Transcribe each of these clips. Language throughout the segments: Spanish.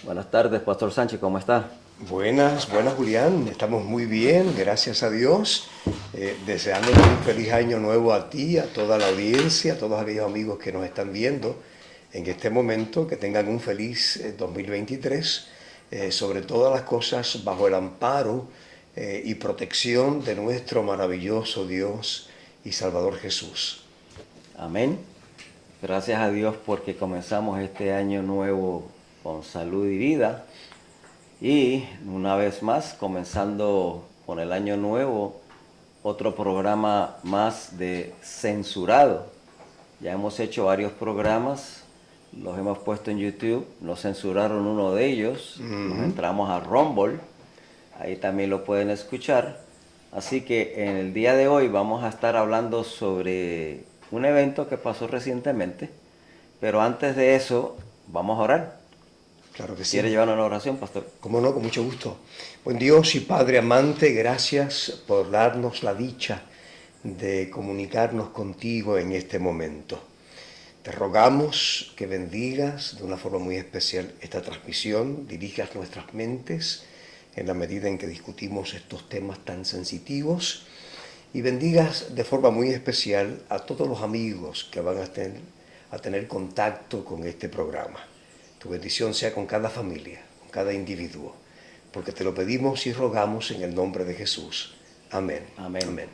Buenas tardes, Pastor Sánchez, ¿cómo está? Buenas, buenas Julián, estamos muy bien, gracias a Dios, deseándote un feliz año nuevo a ti, a toda la audiencia, a todos aquellos amigos que nos están viendo en este momento, que tengan un feliz 2023, sobre todas las cosas bajo el amparo y protección de nuestro maravilloso Dios y Salvador Jesús. Amén. Gracias a Dios porque comenzamos este año nuevo con salud y vida. Y una vez más, comenzando con el año nuevo, otro programa más de censurado. Ya hemos hecho varios programas, los hemos puesto en YouTube, nos censuraron uno de ellos, nos entramos a Rumble, ahí también lo pueden escuchar. Así que en el día de hoy vamos a estar hablando sobre un evento que pasó recientemente, pero antes de eso vamos a orar. Claro que ¿Quiere sí. llevar una oración, pastor? Cómo no, con mucho gusto. Buen Dios y Padre amante, gracias por darnos la dicha de comunicarnos contigo en este momento. Te rogamos que bendigas de una forma muy especial esta transmisión, dirijas nuestras mentes en la medida en que discutimos estos temas tan sensitivos y bendigas de forma muy especial a todos los amigos que van a tener contacto con este programa. Tu bendición sea con cada familia, con cada individuo, porque te lo pedimos y rogamos en el nombre de Jesús. Amén. Amén. Amén.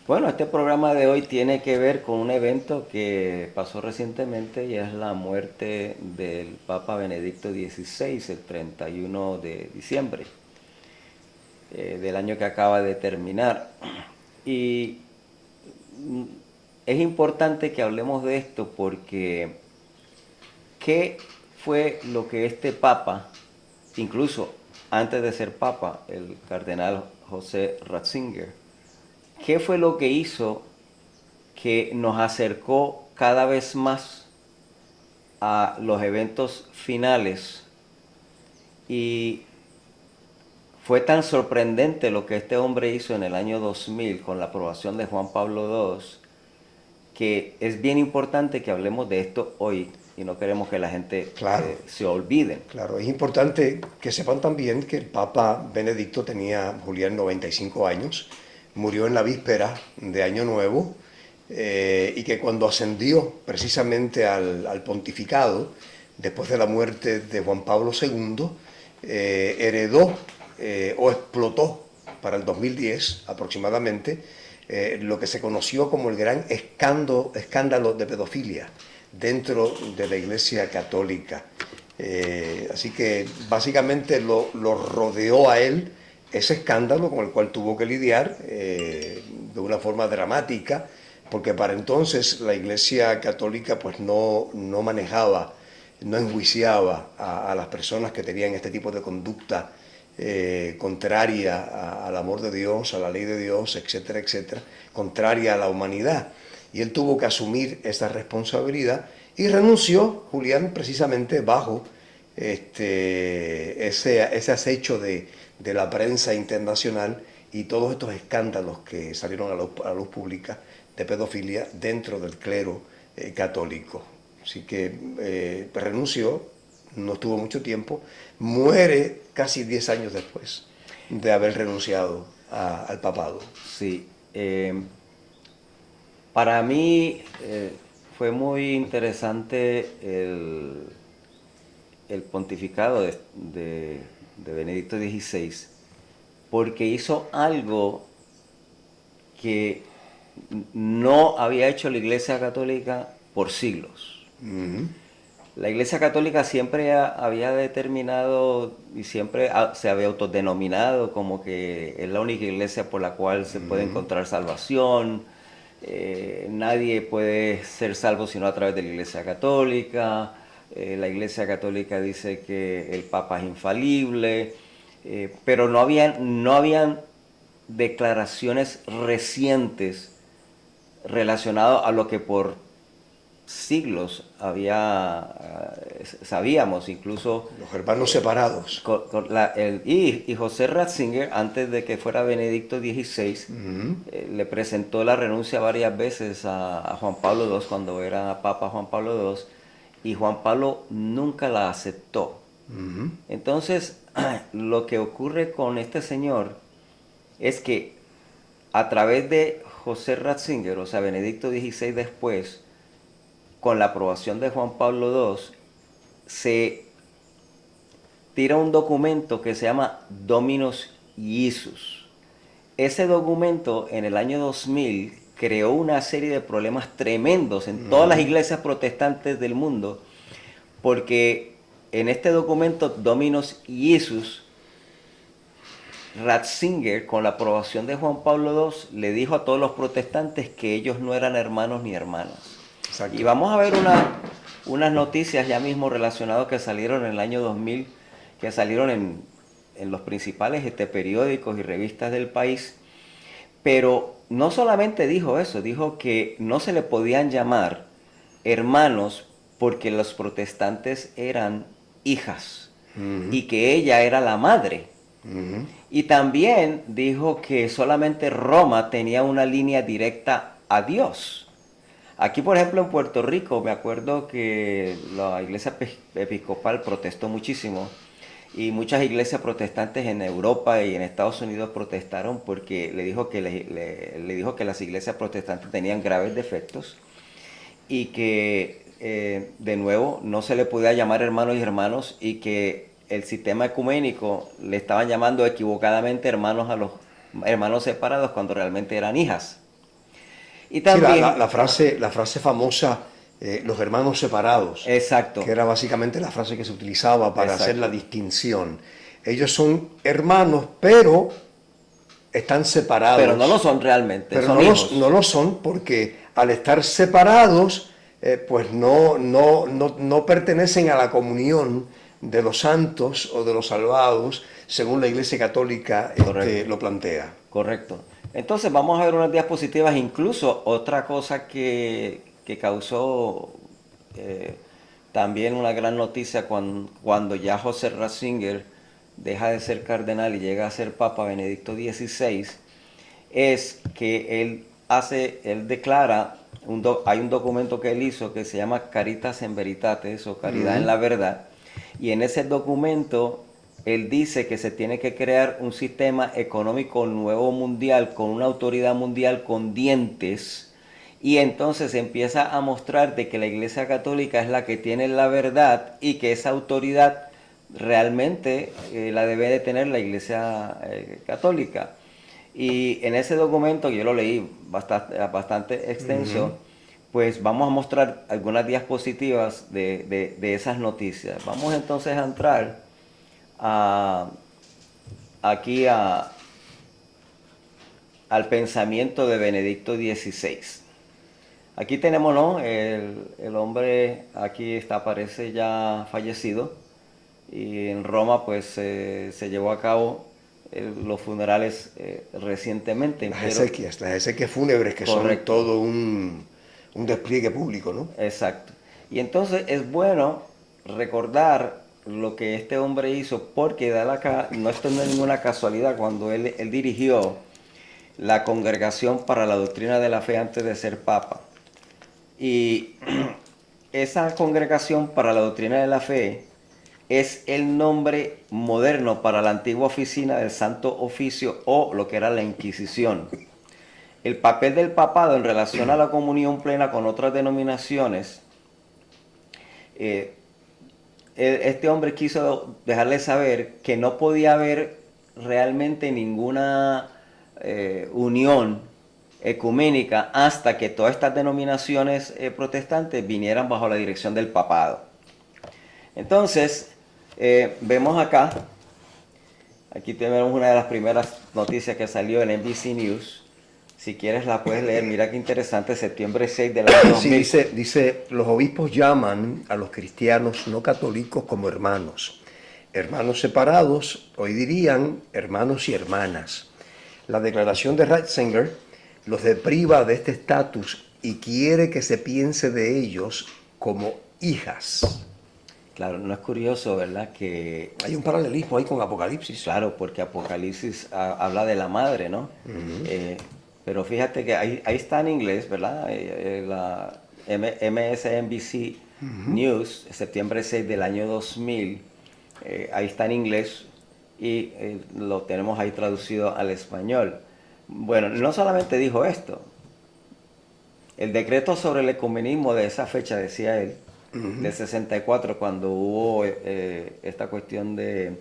Bueno, este programa de hoy tiene que ver con un evento que pasó recientemente y es la muerte del Papa Benedicto XVI, el 31 de diciembre del año que acaba de terminar. Y es importante que hablemos de esto porque ¿qué fue lo que este Papa, incluso antes de ser Papa, el cardenal José Ratzinger, qué fue lo que hizo que nos acercó cada vez más a los eventos finales? Y fue tan sorprendente lo que este hombre hizo en el año 2000 con la aprobación de Juan Pablo II, que es bien importante que hablemos de esto hoy y no queremos que la gente Claro, se olvide. claro. Es importante que sepan también que el Papa Benedicto tenía, Julián, 95 años, murió en la víspera de Año Nuevo y que cuando ascendió precisamente al pontificado, después de la muerte de Juan Pablo II, heredó o explotó para el 2010 aproximadamente lo que se conoció como el gran escándalo de pedofilia dentro de la Iglesia Católica. Así que básicamente lo rodeó a él ese escándalo con el cual tuvo que lidiar de una forma dramática, porque para entonces la Iglesia Católica pues no manejaba, no enjuiciaba a las personas que tenían este tipo de conducta contraria al amor de Dios, a la ley de Dios, etcétera, etcétera, contraria a la humanidad. Y él tuvo que asumir esa responsabilidad y renunció, Julián, precisamente bajo ese acecho de la prensa internacional y todos estos escándalos que salieron a la luz pública de pedofilia dentro del clero católico. Así que renunció, no estuvo mucho tiempo, muere casi 10 años después de haber renunciado al papado. Sí, para mí fue muy interesante el pontificado de Benedicto XVI porque hizo algo que no había hecho la Iglesia Católica por siglos. La Iglesia Católica siempre había determinado y siempre se había autodenominado como que es la única iglesia por la cual se puede encontrar salvación. Nadie puede ser salvo sino a través de la Iglesia Católica. La Iglesia Católica dice que el Papa es infalible, pero no habían declaraciones recientes relacionadas a lo que por siglos sabíamos, incluso Los hermanos separados. y José Ratzinger, antes de que fuera Benedicto XVI, le presentó la renuncia varias veces a Juan Pablo II cuando era Papa Juan Pablo II, y Juan Pablo nunca la aceptó. Ujú. Entonces, lo que ocurre con este señor es que a través de José Ratzinger, o sea, Benedicto XVI después, con la aprobación de Juan Pablo II, se tira un documento que se llama Dominus Isus. Ese documento en el año 2000 creó una serie de problemas tremendos en todas las iglesias protestantes del mundo, porque en este documento Dominus Isus, Ratzinger, con la aprobación de Juan Pablo II, le dijo a todos los protestantes que ellos no eran hermanos ni hermanas. Exacto. Y vamos a ver unas noticias ya mismo relacionadas que salieron en el año 2000, que salieron en los principales periódicos y revistas del país. Pero no solamente dijo eso, dijo que no se le podían llamar hermanos porque los protestantes eran hijas Ujú. y que ella era la madre. Ujú. Y también dijo que solamente Roma tenía una línea directa a Dios. Aquí, por ejemplo, en Puerto Rico, me acuerdo que la iglesia episcopal protestó muchísimo y muchas iglesias protestantes en Europa y en Estados Unidos protestaron porque le dijo que, le dijo que las iglesias protestantes tenían graves defectos y que, de nuevo, no se le podía llamar hermanos y hermanos y que el sistema ecuménico le estaban llamando equivocadamente hermanos a los hermanos separados cuando realmente eran hijas. Y Sí, también, la frase famosa, los hermanos separados, que exacto, era básicamente la frase que se utilizaba para hacer la exacto. distinción. Ellos son hermanos, pero están Pero no lo separados, son realmente, pero son no hijos. lo son porque al estar separados, pues no pertenecen a la comunión de los santos o de los salvados, según la Iglesia Católica Correcto, lo plantea. correcto. Entonces vamos a ver unas diapositivas, incluso otra cosa que causó eh, también una gran noticia cuando ya José Ratzinger deja de ser cardenal y llega a ser Papa Benedicto XVI, es que él declara, hay un documento que él hizo que se llama Caritas en Veritatis o Caridad en Ujú. la Verdad, y en ese documento él dice que se tiene que crear un sistema económico nuevo mundial con una autoridad mundial con dientes, y entonces empieza a mostrar de que la Iglesia Católica es la que tiene la verdad y que esa autoridad realmente la debe de tener la Iglesia Católica. Y en ese documento, que yo lo leí bastante Ujú. extenso, pues vamos a mostrar algunas diapositivas de esas noticias. Vamos entonces a entrar a, aquí al pensamiento de Benedicto XVI. Aquí tenemos, ¿no? El hombre aquí aparece ya fallecido y en Roma pues se llevó a cabo los funerales recientemente, pero Las exequias fúnebres que son correcto, todo un despliegue público, ¿no? exacto. Y entonces es bueno recordar lo que este hombre hizo porque no esto no es ninguna casualidad cuando él dirigió la Congregación para la Doctrina de la Fe antes de ser papa. Y esa Congregación para la Doctrina de la Fe es el nombre moderno para la antigua oficina del Santo Oficio o lo que era la Inquisición. El papel del papado en relación a la comunión plena con otras denominaciones, eh, este hombre quiso dejarle saber que no podía haber realmente ninguna unión ecuménica hasta que todas estas denominaciones protestantes vinieran bajo la dirección del papado. Entonces, vemos acá, aquí tenemos una de las primeras noticias que salió en NBC News. Si quieres la puedes leer, mira qué interesante, septiembre 6 del año Sí, 2000. los obispos llaman a los cristianos no católicos como hermanos. Hermanos separados, hoy dirían hermanos y hermanas. La declaración de Ratzinger los depriva de este estatus y quiere que se piense de ellos como hijas. Claro, no es curioso, ¿verdad? Que, Hay un paralelismo ahí con Apocalipsis. claro, porque Apocalipsis habla de la madre, ¿no? Eh, pero fíjate que ahí está en inglés, ¿verdad? La MSNBC News, septiembre 6 del año 2000, ahí está en inglés y lo tenemos ahí traducido al español. Bueno, no solamente dijo esto, el decreto sobre el ecumenismo de esa fecha, decía él, del 64, cuando hubo esta cuestión de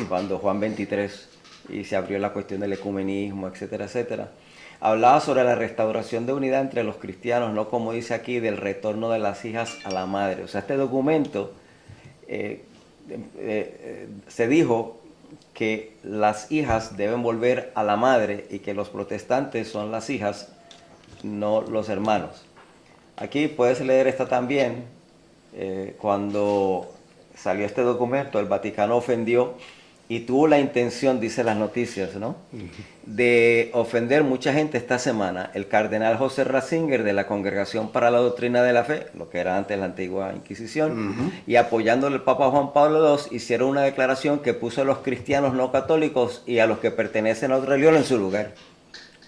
cuando Juan 23 y se abrió la cuestión del ecumenismo, etcétera, etcétera, hablaba sobre la restauración de unidad entre los cristianos, no como dice aquí, del retorno de las hijas a la madre. O sea, este documento se dijo que las hijas deben volver a la madre y que los protestantes son las hijas, no los hermanos. Aquí puedes leer esta también. Cuando salió este documento, el Vaticano ofendió y tuvo la intención, dice las noticias, ¿no?, de ofender mucha gente esta semana. El cardenal José Ratzinger, de la Congregación para la Doctrina de la Fe, lo que era antes la antigua Inquisición, y apoyándole al Papa Juan Pablo II, hicieron una declaración que puso a los cristianos no católicos y a los que pertenecen a otra religión en su lugar.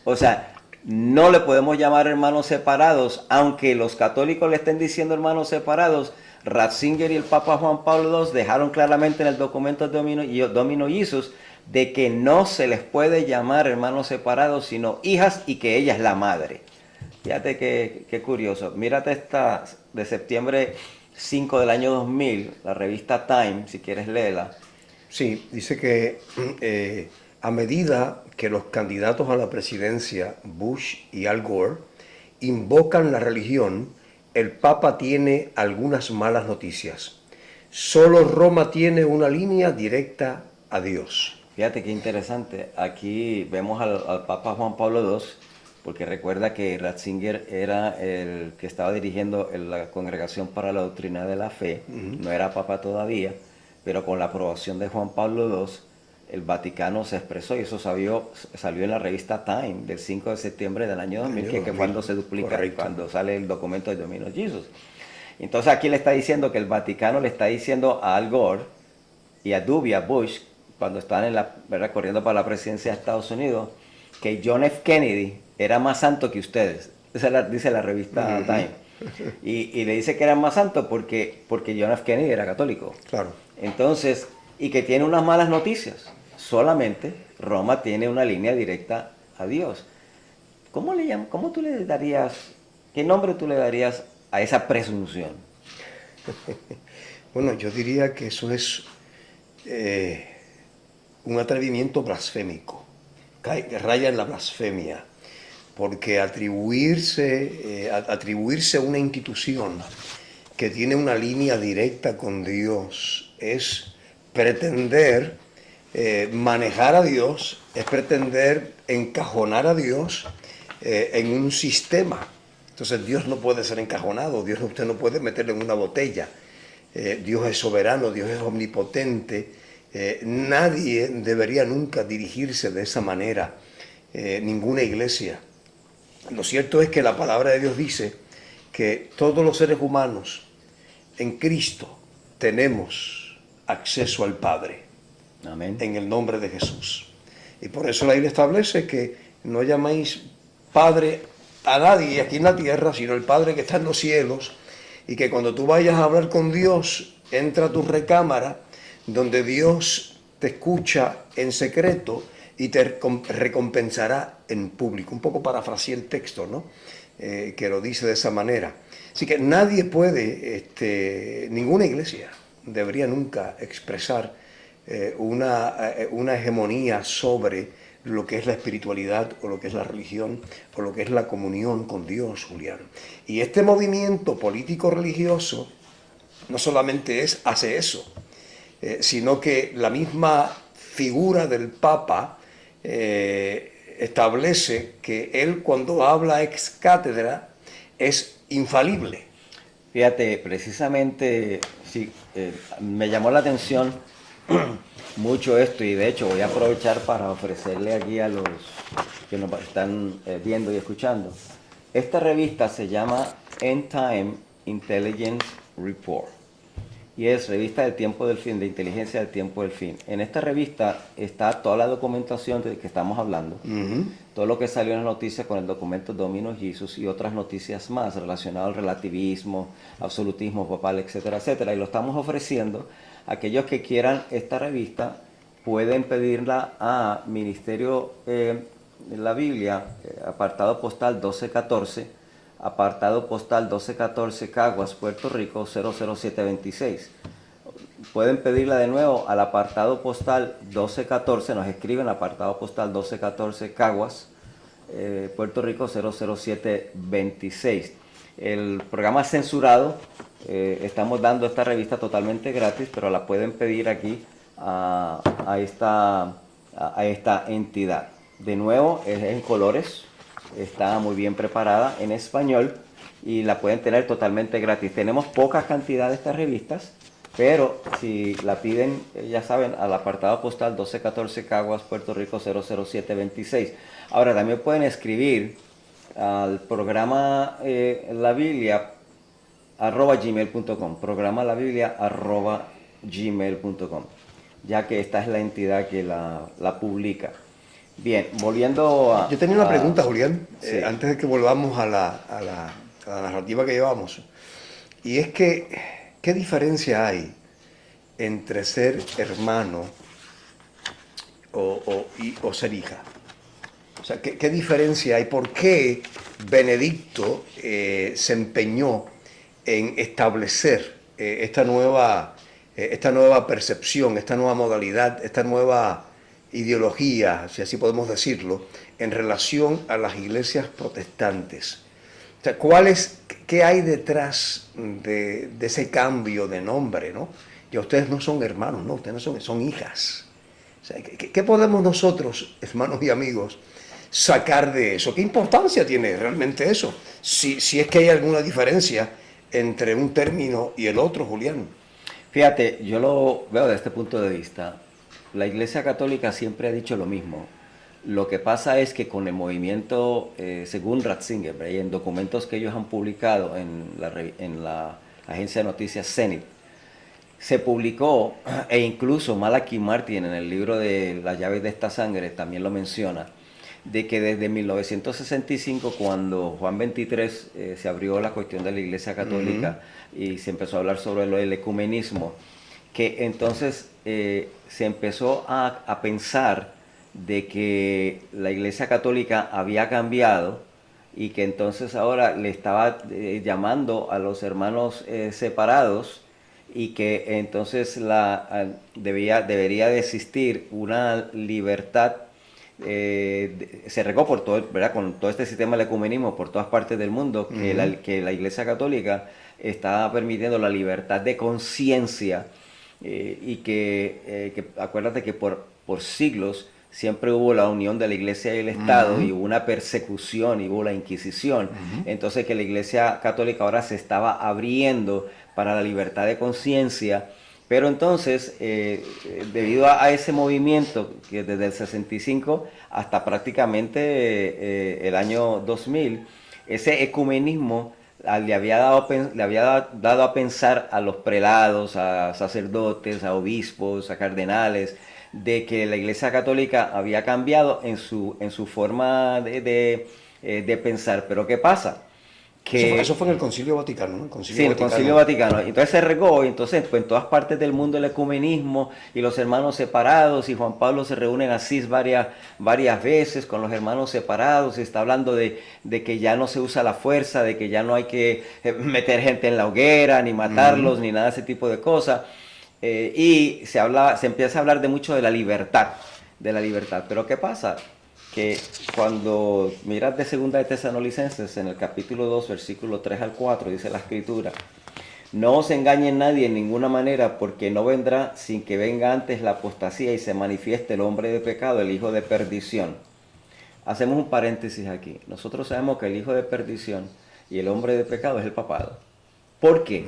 O sea, no le podemos llamar hermanos separados, aunque los católicos le estén diciendo hermanos separados. Ratzinger y el Papa Juan Pablo II dejaron claramente en el documento Domino Iusus de que no se les puede llamar hermanos separados, sino hijas, y que ella es la madre. Fíjate qué curioso. Mírate esta de septiembre 5 del año 2000, la revista Time, si quieres léela. Sí, dice que a medida que los candidatos a la presidencia, Bush y Al Gore, invocan la religión, el Papa tiene algunas malas noticias. Solo Roma tiene una línea directa a Dios. Fíjate qué interesante. Aquí vemos al Papa Juan Pablo II, porque recuerda que Ratzinger era el que estaba dirigiendo la Congregación para la Doctrina de la Fe, no era Papa todavía, pero con la aprobación de Juan Pablo II, el Vaticano se expresó y eso salió en la revista Time del 5 de septiembre del año 2000, que es cuando se duplica, correcto, cuando sale el documento de Domino Iusus. Entonces aquí le está diciendo que el Vaticano le está diciendo a Al Gore y a W. Bush, cuando están corriendo para la presidencia de Estados Unidos, que John F. Kennedy era más santo que ustedes. Esa dice la revista Time. Y le dice que era más santo porque John F. Kennedy era católico. Claro. Entonces, y que tiene unas malas noticias. Solamente Roma tiene una línea directa a Dios. ¿Cómo tú le darías, qué nombre tú le darías a esa presunción? Bueno, yo diría que eso es un atrevimiento blasfémico, que raya en la blasfemia, porque atribuirse a una institución que tiene una línea directa con Dios es pretender manejar a Dios, es pretender encajonar a Dios en un sistema. Entonces Dios no puede ser encajonado, usted no puede meterlo en una botella. Dios es soberano, Dios es omnipotente. Nadie debería nunca dirigirse de esa manera, ninguna iglesia. Lo cierto es que la palabra de Dios dice que todos los seres humanos en Cristo tenemos acceso al Padre. Amén. En el nombre de Jesús. Y por eso la Biblia establece que no llaméis Padre a nadie aquí en la tierra, sino el Padre que está en los cielos, y que cuando tú vayas a hablar con Dios, entra a tu recámara, donde Dios te escucha en secreto y te recompensará en público. Un poco parafraseé el texto, ¿no? Que lo dice de esa manera. Así que nadie puede, ninguna iglesia debería nunca expresar una hegemonía sobre lo que es la espiritualidad o lo que es la religión o lo que es la comunión con Dios, Julián. Y este movimiento político-religioso no solamente hace eso, sino que la misma figura del Papa establece que él, cuando habla ex cátedra, es infalible. Fíjate, precisamente sí, me llamó la atención mucho esto, y de hecho voy a aprovechar para ofrecerle aquí a los que nos están viendo y escuchando. Esta revista se llama End Time Intelligence Report y es revista del tiempo del fin, de inteligencia del tiempo del fin. En esta revista está toda la documentación de que estamos hablando, todo lo que salió en las noticias con el documento Domino Iusus y otras noticias más relacionadas al relativismo, absolutismo papal, etcétera, etcétera, y lo estamos ofreciendo aquellos que quieran esta revista pueden pedirla a Ministerio de la Biblia, apartado postal 1214, Caguas, Puerto Rico 00726. Pueden pedirla de nuevo al apartado postal 1214, nos escriben apartado postal 1214 Caguas, Puerto Rico 00726. El programa censurado, estamos dando esta revista totalmente gratis, pero la pueden pedir aquí a esta entidad. De nuevo, es en colores, está muy bien preparada en español y la pueden tener totalmente gratis. Tenemos poca cantidad de estas revistas, pero si la piden, ya saben, al apartado postal 1214 Caguas, Puerto Rico 00726. Ahora, también pueden escribir al programa La Biblia @gmail.com, programa La Biblia @gmail.com, ya que esta es la entidad que la publica. Bien, volviendo a... Yo tenía una pregunta, Julián, sí. Antes de que volvamos a la narrativa que llevamos. Y es que, ¿qué diferencia hay entre ser hermano o ser hija? O sea, ¿qué diferencia hay? ¿Por qué Benedicto se empeñó en establecer esta nueva percepción, esta nueva modalidad, esta nueva ideología, si así podemos decirlo, en relación a las iglesias protestantes? O sea, ¿qué hay detrás de ese cambio de nombre, ¿no? Ya ustedes no son hermanos, no, ustedes no son hijas. O sea, ¿qué podemos nosotros, hermanos y amigos, sacar de eso? ¿Qué importancia tiene realmente eso? Si es que hay alguna diferencia entre un término y el otro, Julián. Fíjate, yo lo veo desde este punto de vista. La Iglesia Católica siempre ha dicho lo mismo. Lo que pasa es que con el movimiento, según Ratzinger, y en documentos que ellos han publicado en la agencia de noticias Zenit, se publicó, e incluso Malachi Martin en el libro de Las llaves de esta sangre también lo menciona, de que desde 1965, cuando Juan XXIII se abrió la cuestión de la Iglesia Católica y se empezó a hablar sobre el ecumenismo, que entonces se empezó a pensar de que la Iglesia Católica había cambiado y que entonces ahora le estaba llamando a los hermanos separados, y que entonces debería de existir una libertad. Se regó por todo, ¿verdad? Con todo este sistema del ecumenismo por todas partes del mundo, que la Iglesia Católica está permitiendo la libertad de conciencia, y que acuérdate que por siglos siempre hubo la unión de la Iglesia y el Estado, y hubo una persecución, y hubo la Inquisición. Entonces que la Iglesia Católica ahora se estaba abriendo para la libertad de conciencia, pero entonces, debido a ese movimiento, que desde el 65 hasta prácticamente el año 2000, ese ecumenismo le había dado a pensar a los prelados, a sacerdotes, a obispos, a cardenales, de que la Iglesia Católica había cambiado en su forma de pensar. Pero ¿qué pasa? Eso fue en el Concilio Vaticano, ¿no? El Concilio Vaticano. Entonces se regó, entonces pues, en todas partes del mundo el ecumenismo y los hermanos separados, y Juan Pablo se reúne en Asís varias veces con los hermanos separados, y está hablando de que ya no se usa la fuerza, de que ya no hay que meter gente en la hoguera, ni matarlos, ni nada de ese tipo de cosas. Y se empieza a hablar de mucho de la libertad. Pero ¿qué pasa? Que cuando miras de Segunda de Tesalonicenses, en el capítulo 2, versículo 3 al 4, dice la Escritura: no os engañe nadie en ninguna manera, porque no vendrá sin que venga antes la apostasía y se manifieste el hombre de pecado, el hijo de perdición. Hacemos un paréntesis aquí. Nosotros sabemos que el hijo de perdición y el hombre de pecado es el papado. ¿Por qué?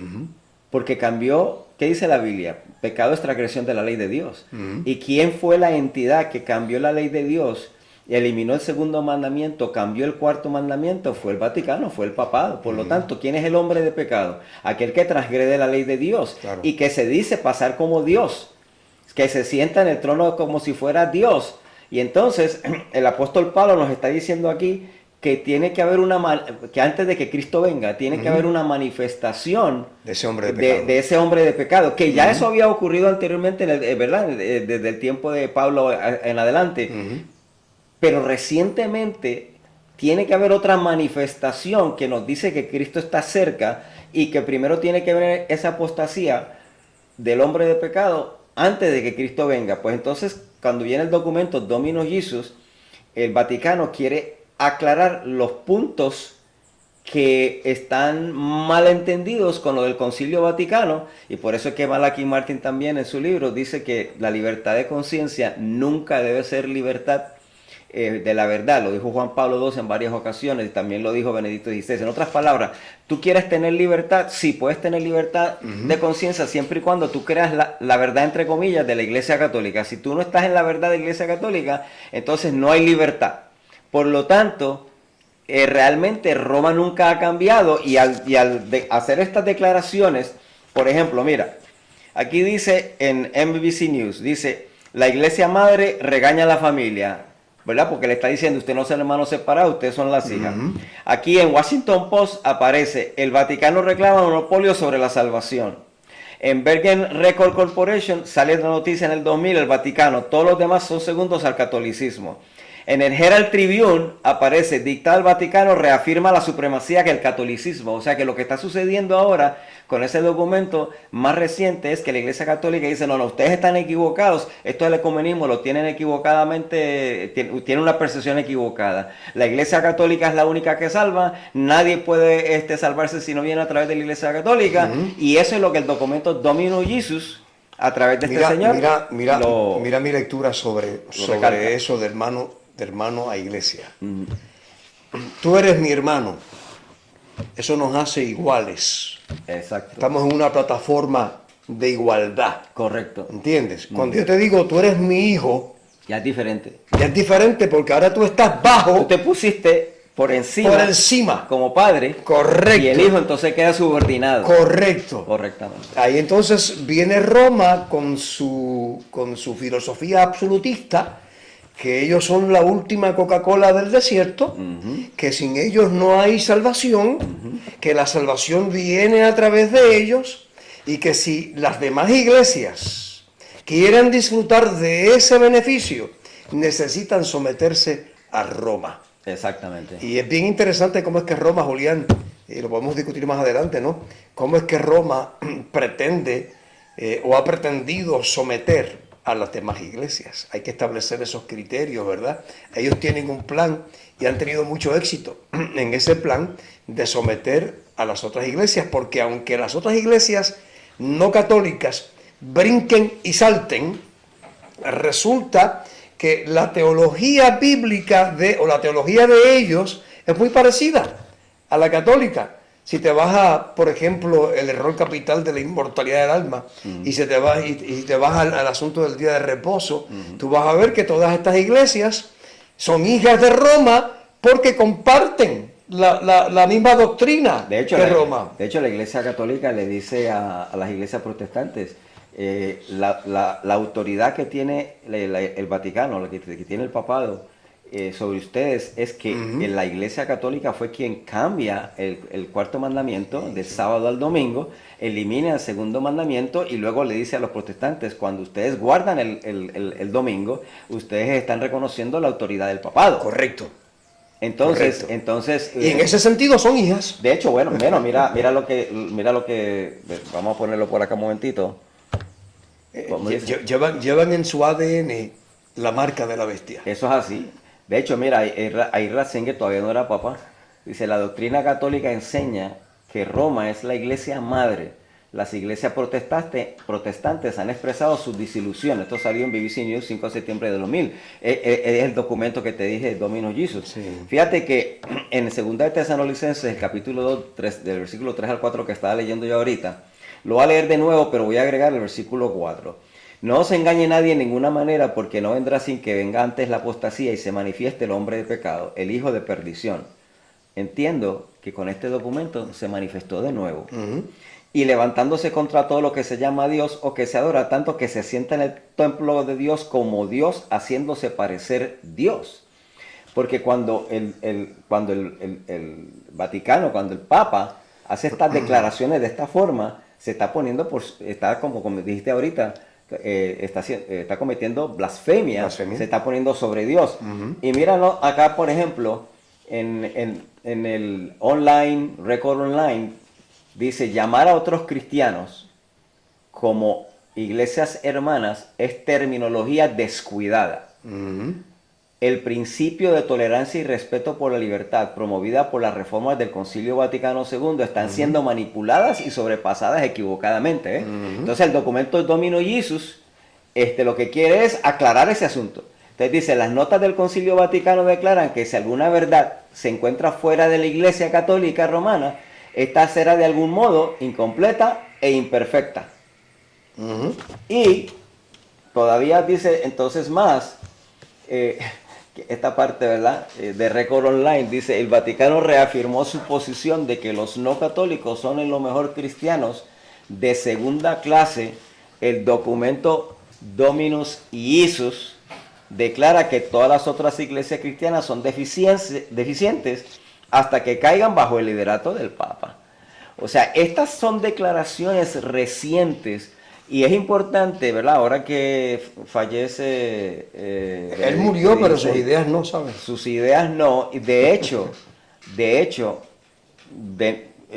Porque cambió, ¿qué dice la Biblia? Pecado es transgresión de la ley de Dios. ¿Y quién fue la entidad que cambió la ley de Dios? Eliminó el segundo mandamiento, cambió el cuarto mandamiento, fue el Vaticano, fue el papado. Por lo tanto, ¿quién es el hombre de pecado? Aquel que transgrede la ley de Dios, claro, y que se dice pasar como Dios, que se sienta en el trono como si fuera Dios. Y entonces el apóstol Pablo nos está diciendo aquí que tiene que haber que antes de que Cristo venga, tiene que haber una manifestación de ese hombre de pecado. De ese hombre de pecado, que ya eso había ocurrido anteriormente, ¿verdad? Desde el tiempo de Pablo en adelante. Pero recientemente tiene que haber otra manifestación que nos dice que Cristo está cerca y que primero tiene que haber esa apostasía del hombre de pecado antes de que Cristo venga. Pues entonces, cuando viene el documento Dominus Jesus, el Vaticano quiere aclarar los puntos que están mal entendidos con lo del Concilio Vaticano, y por eso es que Malachi Martin también en su libro dice que la libertad de conciencia nunca debe ser libertad de la verdad. Lo dijo Juan Pablo II en varias ocasiones y también lo dijo Benedicto XVI. En otras palabras, tú quieres tener libertad, sí, puedes tener libertad de conciencia siempre y cuando tú creas la verdad, entre comillas, de la Iglesia Católica. Si tú no estás en la verdad de la Iglesia Católica, entonces no hay libertad. Por lo tanto, realmente Roma nunca ha cambiado, y al hacer estas declaraciones, por ejemplo, mira, aquí dice en NBC News, dice, la Iglesia Madre regaña a la familia, ¿verdad? Porque le está diciendo, usted no son hermanos separados, ustedes son las hijas. Aquí en Washington Post aparece, el Vaticano reclama monopolio sobre la salvación. En Bergen Record Corporation sale la noticia en el 2000, el Vaticano, todos los demás son segundos al catolicismo. En el Herald Tribune aparece, dictado el Vaticano reafirma la supremacía que el catolicismo. O sea que lo que está sucediendo ahora con ese documento más reciente es que la Iglesia Católica dice, no, ustedes están equivocados, esto del ecumenismo lo tienen equivocadamente, tiene una percepción equivocada. La Iglesia Católica es la única que salva, nadie puede salvarse si no viene a través de la Iglesia Católica, y eso es lo que el documento Dominus Jesus, a través de este señor, mira mi lectura sobre eso de hermano a iglesia. Tú eres mi hermano, eso nos hace iguales. Exacto. Estamos en una plataforma de igualdad. Correcto. ¿Entiendes? Cuando yo te digo tú eres mi hijo, ya es diferente. Ya es diferente porque ahora tú estás bajo. Tú te pusiste por encima como padre. Correcto. Y el hijo entonces queda subordinado. Correcto. Correctamente. Ahí entonces viene Roma con su filosofía absolutista, que ellos son la última Coca-Cola del desierto, que sin ellos no hay salvación, que la salvación viene a través de ellos, y que si las demás iglesias quieren disfrutar de ese beneficio, necesitan someterse a Roma. Exactamente. Y es bien interesante cómo es que Roma, Julián, y lo podemos discutir más adelante, ¿no? Cómo es que Roma pretende o ha pretendido someter a las demás iglesias. Hay que establecer esos criterios, ¿verdad? Ellos tienen un plan y han tenido mucho éxito en ese plan de someter a las otras iglesias, porque aunque las otras iglesias no católicas brinquen y salten, resulta que la teología bíblica o la teología de ellos es muy parecida a la católica. Si te vas a, por ejemplo, el error capital de la inmortalidad del alma, y te vas al asunto del día de reposo, tú vas a ver que todas estas iglesias son hijas de Roma porque comparten la misma doctrina de hecho, que Roma. De hecho, la Iglesia Católica le dice a las iglesias protestantes, la autoridad que tiene el Vaticano, que tiene el papado sobre ustedes, es que la Iglesia Católica fue quien cambia el cuarto mandamiento del sábado al domingo, elimina el segundo mandamiento y luego le dice a los protestantes, cuando ustedes guardan el domingo, ustedes están reconociendo la autoridad del papado. Correcto. Entonces, y en ese sentido son hijas. De hecho, bueno, mira lo que vamos a ponerlo por acá un momentito. Llevan en su ADN la marca de la bestia. Eso es así. De hecho, mira, ahí Ratzinger todavía no era papa. Dice, la doctrina católica enseña que Roma es la iglesia madre. Las iglesias protestantes han expresado su disilusión. Esto salió en BBC News 5 de septiembre de 2000. Es el documento que te dije, Dominus Jesus. Sí. Fíjate que en 2 de Tesalonicenses, el capítulo 2, del versículo 3 al 4 que estaba leyendo yo ahorita, lo voy a leer de nuevo, pero voy a agregar el versículo 4. No os engañe nadie en ninguna manera, porque no vendrá sin que venga antes la apostasía y se manifieste el hombre de pecado, el hijo de perdición. Entiendo que con este documento se manifestó de nuevo. Y levantándose contra todo lo que se llama Dios o que se adora, tanto que se sienta en el templo de Dios como Dios, haciéndose parecer Dios. porque cuando el Vaticano, cuando el Papa hace estas declaraciones de esta forma, se está poniendo está como dijiste ahorita, está cometiendo blasfemia, Blasfemia. se está poniendo sobre Dios. Y míralo acá, por ejemplo, en el online, Record Online, dice: llamar a otros cristianos como iglesias hermanas es terminología descuidada. El principio de tolerancia y respeto por la libertad promovida por las reformas del Concilio Vaticano II están siendo manipuladas y sobrepasadas equivocadamente. Entonces el documento Domino Jesus lo que quiere es aclarar ese asunto. Entonces dice: las notas del Concilio Vaticano declaran que si alguna verdad se encuentra fuera de la Iglesia Católica Romana, esta será de algún modo incompleta e imperfecta. Y todavía dice entonces más, esta parte, ¿verdad?, de Record Online, dice: el Vaticano reafirmó su posición de que los no católicos son en lo mejor cristianos de segunda clase. El documento Dominus Iesus declara que todas las otras iglesias cristianas son deficientes hasta que caigan bajo el liderato del Papa. O sea, estas son declaraciones recientes. Y es importante, ¿verdad? Ahora que fallece... Él murió, pero sus ideas no, ¿sabes? Sus ideas no. De hecho,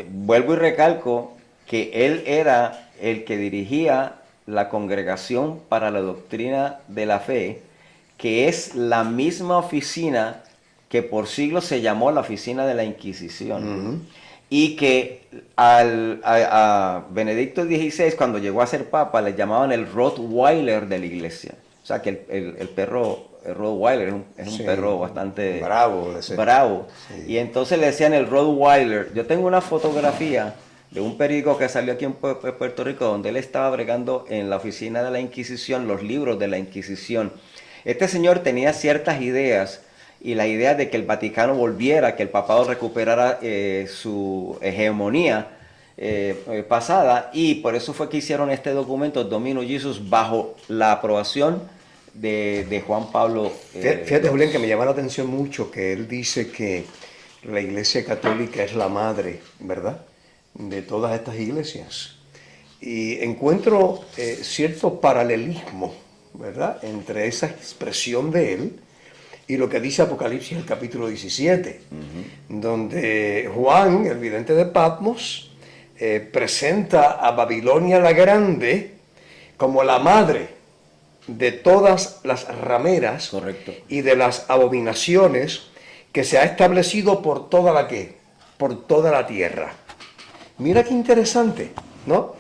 vuelvo y recalco que él era el que dirigía la Congregación para la Doctrina de la Fe, que es la misma oficina que por siglos se llamó la Oficina de la Inquisición. Y que a Benedicto XVI, cuando llegó a ser papa, le llamaban el Rottweiler de la iglesia. O sea, que el perro, el Rottweiler es un perro bastante bravo. Sí. Y entonces le decían el Rottweiler. Yo tengo una fotografía de un periódico que salió aquí en Puerto Rico, donde él estaba bregando en la oficina de la Inquisición, los libros de la Inquisición. Este señor tenía ciertas ideas, y la idea de que el Vaticano volviera, que el papado recuperara su hegemonía pasada, y por eso fue que hicieron este documento Domino Jesus bajo la aprobación de Juan Pablo. Fíjate, Julián, que me llama la atención mucho que él dice que la Iglesia Católica es la madre, ¿verdad?, de todas estas iglesias. Y encuentro cierto paralelismo, ¿verdad?, entre esa expresión de él y lo que dice Apocalipsis, el capítulo 17, donde Juan, el vidente de Patmos, presenta a Babilonia la Grande como la madre de todas las rameras. Correcto. Y de las abominaciones que se ha establecido por toda la tierra. Mira qué interesante, ¿no?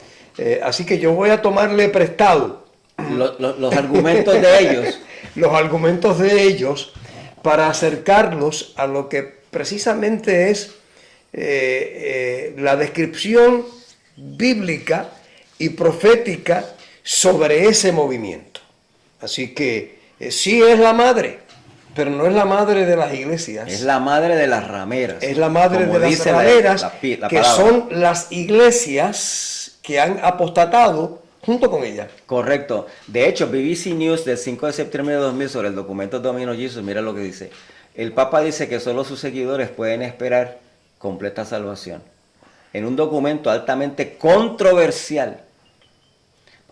Así que yo voy a tomarle prestado los argumentos de ellos. Los argumentos de ellos para acercarlos a lo que precisamente es la descripción bíblica y profética sobre ese movimiento. Así que sí es la madre, pero no es la madre de las iglesias. Es la madre de las rameras. Es la madre de las rameras, que son las iglesias que han apostatado junto con ella. Correcto. De hecho, BBC News del 5 de septiembre de 2000 sobre el documento Domino Jesus, mira lo que dice. El Papa dice que solo sus seguidores pueden esperar completa salvación. En un documento altamente controversial,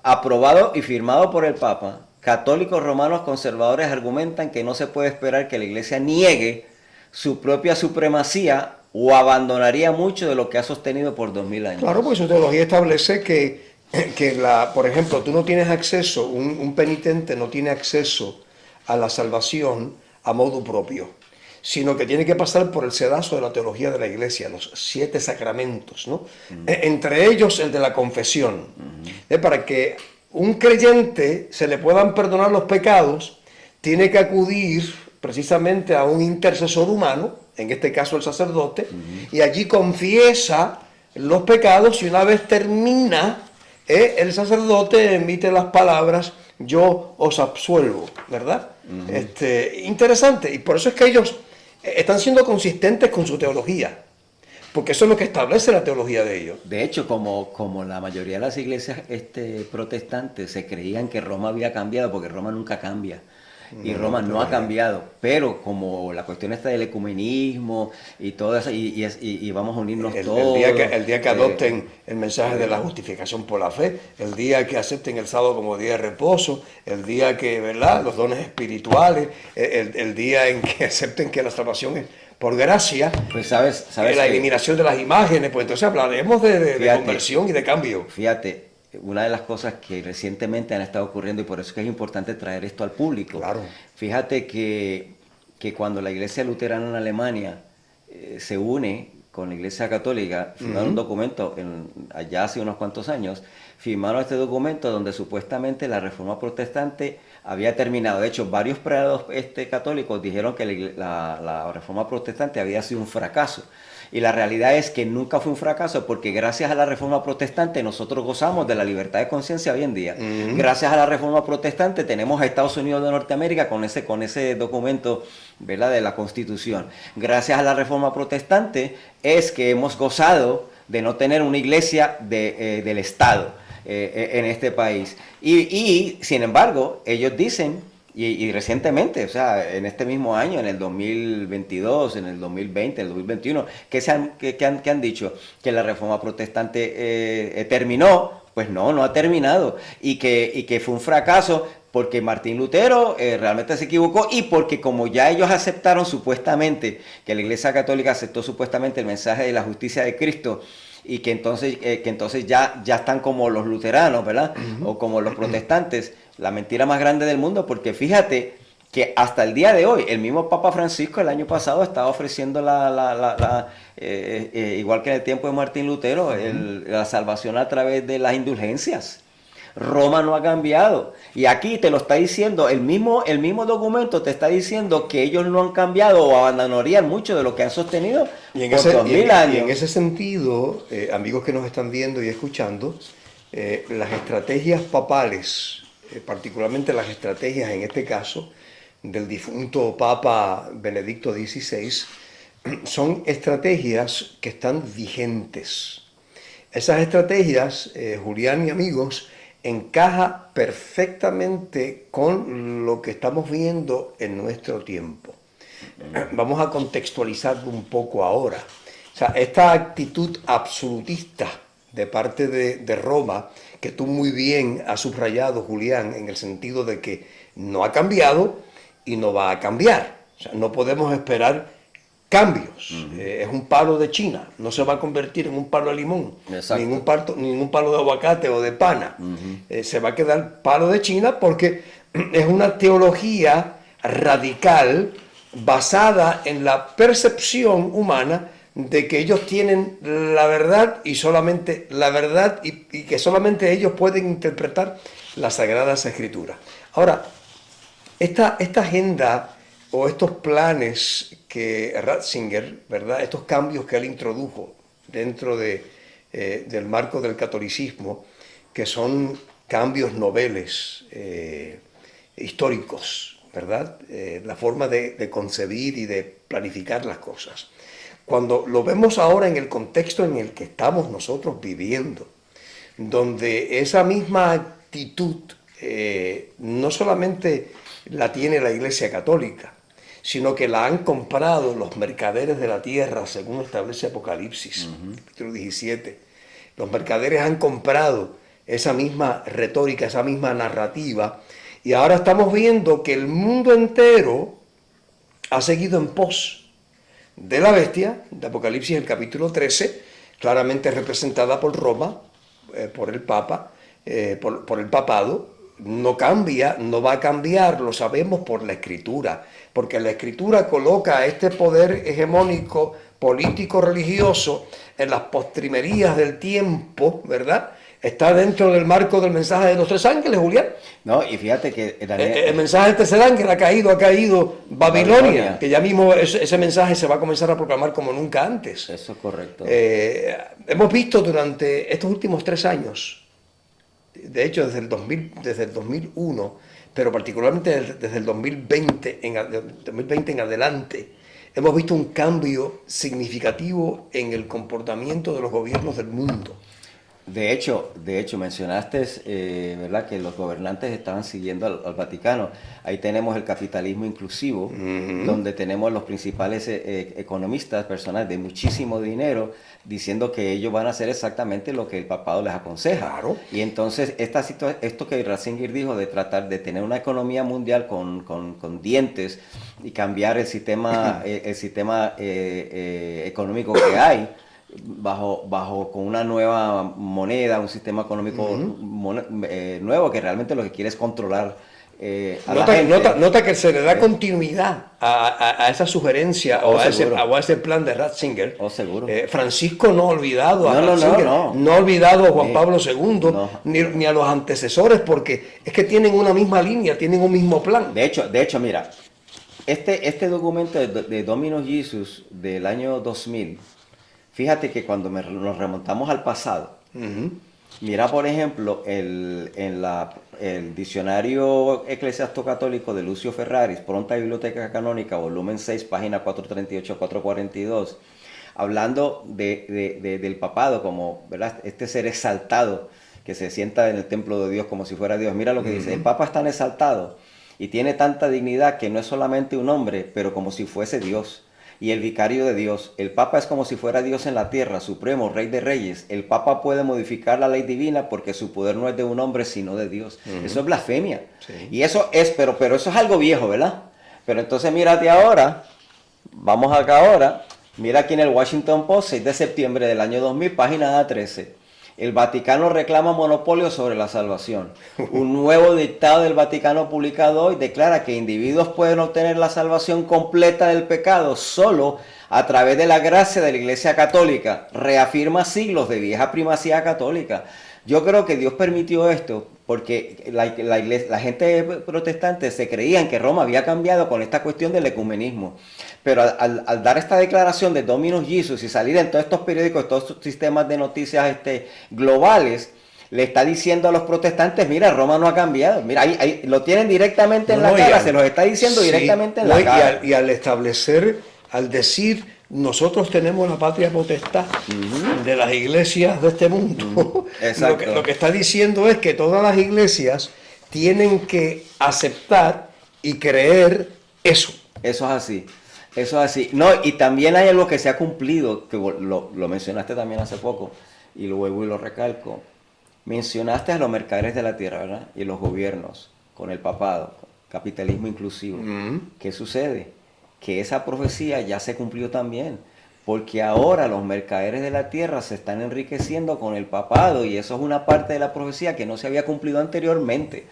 aprobado y firmado por el Papa, católicos romanos conservadores argumentan que no se puede esperar que la Iglesia niegue su propia supremacía o abandonaría mucho de lo que ha sostenido por 2000 años. Claro, porque su teología establece que por ejemplo, tú no tienes acceso, un penitente no tiene acceso a la salvación a modo propio, sino que tiene que pasar por el sedazo de la teología de la Iglesia, los 7 sacramentos, ¿no? Entre ellos el de la confesión. Para que un creyente se le puedan perdonar los pecados, tiene que acudir precisamente a un intercesor humano, en este caso el sacerdote, y allí confiesa los pecados, y una vez termina, el sacerdote emite las palabras: yo os absuelvo, ¿verdad? Interesante, y por eso es que ellos están siendo consistentes con su teología, porque eso es lo que establece la teología de ellos. De hecho, como la mayoría de las iglesias protestantes se creían que Roma había cambiado, porque Roma nunca cambia. y Roma no ha cambiado, pero como la cuestión está del ecumenismo y todo eso, y vamos a unirnos todos. El día que adopten el mensaje de la justificación por la fe, el día que acepten el sábado como día de reposo, el día que, ¿verdad?, los dones espirituales, el día en que acepten que la salvación es por gracia, pues sabes la eliminación de las imágenes, pues entonces hablaremos de conversión y de cambio. Fíjate, una de las cosas que recientemente han estado ocurriendo, y por eso es que es importante traer esto al público. Claro. Fíjate que cuando la iglesia luterana en Alemania se une con la iglesia católica, firmaron un documento allá hace unos cuantos años, firmaron este documento donde supuestamente la reforma protestante había terminado. De hecho, varios prelados católicos dijeron que la reforma protestante había sido un fracaso. Y la realidad es que nunca fue un fracaso, porque gracias a la reforma protestante nosotros gozamos de la libertad de conciencia hoy en día. Gracias a la reforma protestante tenemos a Estados Unidos de Norteamérica con ese documento, ¿verdad?, de la Constitución. Gracias a la reforma protestante es que hemos gozado de no tener una iglesia del Estado en este país. Y sin embargo, ellos dicen, y recientemente, o sea, en este mismo año, en el 2022, en el 2020, en el 2021, que han dicho que la reforma protestante terminó. Pues no ha terminado, y que fue un fracaso porque Martín Lutero realmente se equivocó, y porque como ya ellos aceptaron supuestamente, que la Iglesia Católica aceptó supuestamente el mensaje de la justicia de Cristo, y que entonces ya están como los luteranos, ¿verdad? O como los protestantes. La mentira más grande del mundo, porque fíjate que hasta el día de hoy, el mismo Papa Francisco el año pasado estaba ofreciendo igual que en el tiempo de Martín Lutero, la salvación a través de las indulgencias. Roma no ha cambiado. Y aquí te lo está diciendo, el mismo documento te está diciendo que ellos no han cambiado o abandonarían mucho de lo que han sostenido por 2000 años. Y en ese sentido, amigos que nos están viendo y escuchando, las estrategias papales, particularmente las estrategias en este caso del difunto Papa Benedicto XVI, son estrategias que están vigentes. Esas estrategias, Julián y amigos, encaja perfectamente con lo que estamos viendo en nuestro tiempo. Vamos a contextualizarlo un poco ahora. O sea, esta actitud absolutista de parte de Roma, que tú muy bien has subrayado, Julián, en el sentido de que no ha cambiado y no va a cambiar. O sea, no podemos esperar cambios. Es un palo de China, no se va a convertir en un palo de limón, ningún palo de aguacate o de pana. Se va a quedar palo de China porque es una teología radical basada en la percepción humana de que ellos tienen la verdad y solamente la verdad, y que solamente ellos pueden interpretar las Sagradas Escrituras. Ahora, esta agenda o estos planes que Ratzinger, ¿verdad?, estos cambios que él introdujo dentro del marco del catolicismo, que son cambios noveles, históricos, ¿verdad?, la forma de concebir y de planificar las cosas. Cuando lo vemos ahora en el contexto en el que estamos nosotros viviendo, donde esa misma actitud no solamente la tiene la Iglesia Católica, sino que la han comprado los mercaderes de la tierra, según establece Apocalipsis, capítulo 17. Los mercaderes han comprado esa misma retórica, esa misma narrativa, y ahora estamos viendo que el mundo entero ha seguido en pos de la bestia, de Apocalipsis, el capítulo 13, claramente representada por Roma, por el Papa, por el papado. No cambia, no va a cambiar, lo sabemos por la Escritura, porque la Escritura coloca a este poder hegemónico, político, religioso, en las postrimerías del tiempo, ¿verdad? Está dentro del marco del mensaje de los tres ángeles, Julián. No, y fíjate que el mensaje del tercer ángel ha caído Babilonia, que ya mismo ese mensaje se va a comenzar a proclamar como nunca antes. Eso es correcto. Hemos visto durante estos últimos 3 años, de hecho desde el 2001, pero particularmente desde el 2020 en adelante, hemos visto un cambio significativo en el comportamiento de los gobiernos del mundo. De hecho, mencionaste, ¿verdad?, que los gobernantes estaban siguiendo al Vaticano. Ahí tenemos el capitalismo inclusivo, donde tenemos los principales economistas, personas de muchísimo dinero, diciendo que ellos van a hacer exactamente lo que el papado les aconseja. Claro. Y entonces, esto que Ratzinger dijo de tratar de tener una economía mundial con dientes y cambiar el sistema, económico que hay, con una nueva moneda, un sistema económico nuevo que realmente lo que quiere es controlar a la gente. Nota que se le da continuidad a esa sugerencia o a ese plan de Ratzinger. Seguro. Francisco no ha olvidado a Ratzinger, no ha olvidado a Juan Pablo II, ni a los antecesores, porque es que tienen una misma línea, tienen un mismo plan. De hecho, mira, este documento de Dominus Jesus del año 2000, fíjate que cuando nos remontamos al pasado, mira, por ejemplo, el diccionario eclesiástico-católico de Lucio Ferraris, Pronta Biblioteca Canónica, volumen 6, página 438-442, hablando del papado como, ¿verdad?, este ser exaltado que se sienta en el templo de Dios como si fuera Dios. Mira lo que dice: el Papa es tan exaltado y tiene tanta dignidad que no es solamente un hombre, pero como si fuese Dios. Y el vicario de Dios. El Papa es como si fuera Dios en la tierra, supremo, rey de reyes. El Papa puede modificar la ley divina porque su poder no es de un hombre, sino de Dios. Eso es blasfemia. Sí. Y eso es, pero eso es algo viejo, ¿verdad? Pero entonces mírate ahora, vamos acá ahora, mira aquí en el Washington Post, 6 de septiembre del año 2000, página A13. El Vaticano reclama monopolio sobre la salvación. Un nuevo dictado del Vaticano publicado hoy declara que individuos pueden obtener la salvación completa del pecado solo a través de la gracia de la Iglesia Católica. Reafirma siglos de vieja primacía católica. Yo creo que Dios permitió esto porque la gente protestante se creían que Roma había cambiado con esta cuestión del ecumenismo. Pero al dar esta declaración de Dominus Jesus y salir en todos estos periódicos, todos estos sistemas de noticias globales, le está diciendo a los protestantes: mira, Roma no ha cambiado. Mira, ahí lo tienen directamente en la cara, se los está diciendo directamente en la cara. Y al establecer, al decir: nosotros tenemos la patria potestad de las iglesias de este mundo. Lo que está diciendo es que todas las iglesias tienen que aceptar y creer eso. Eso es así. Eso es así. No, y también hay algo que se ha cumplido, que lo mencionaste también hace poco, y lo vuelvo y lo recalco. Mencionaste a los mercaderes de la tierra, ¿verdad? Y los gobiernos, con el papado, capitalismo inclusivo. ¿Qué sucede? Que esa profecía ya se cumplió también, porque ahora los mercaderes de la tierra se están enriqueciendo con el papado, y eso es una parte de la profecía que no se había cumplido anteriormente.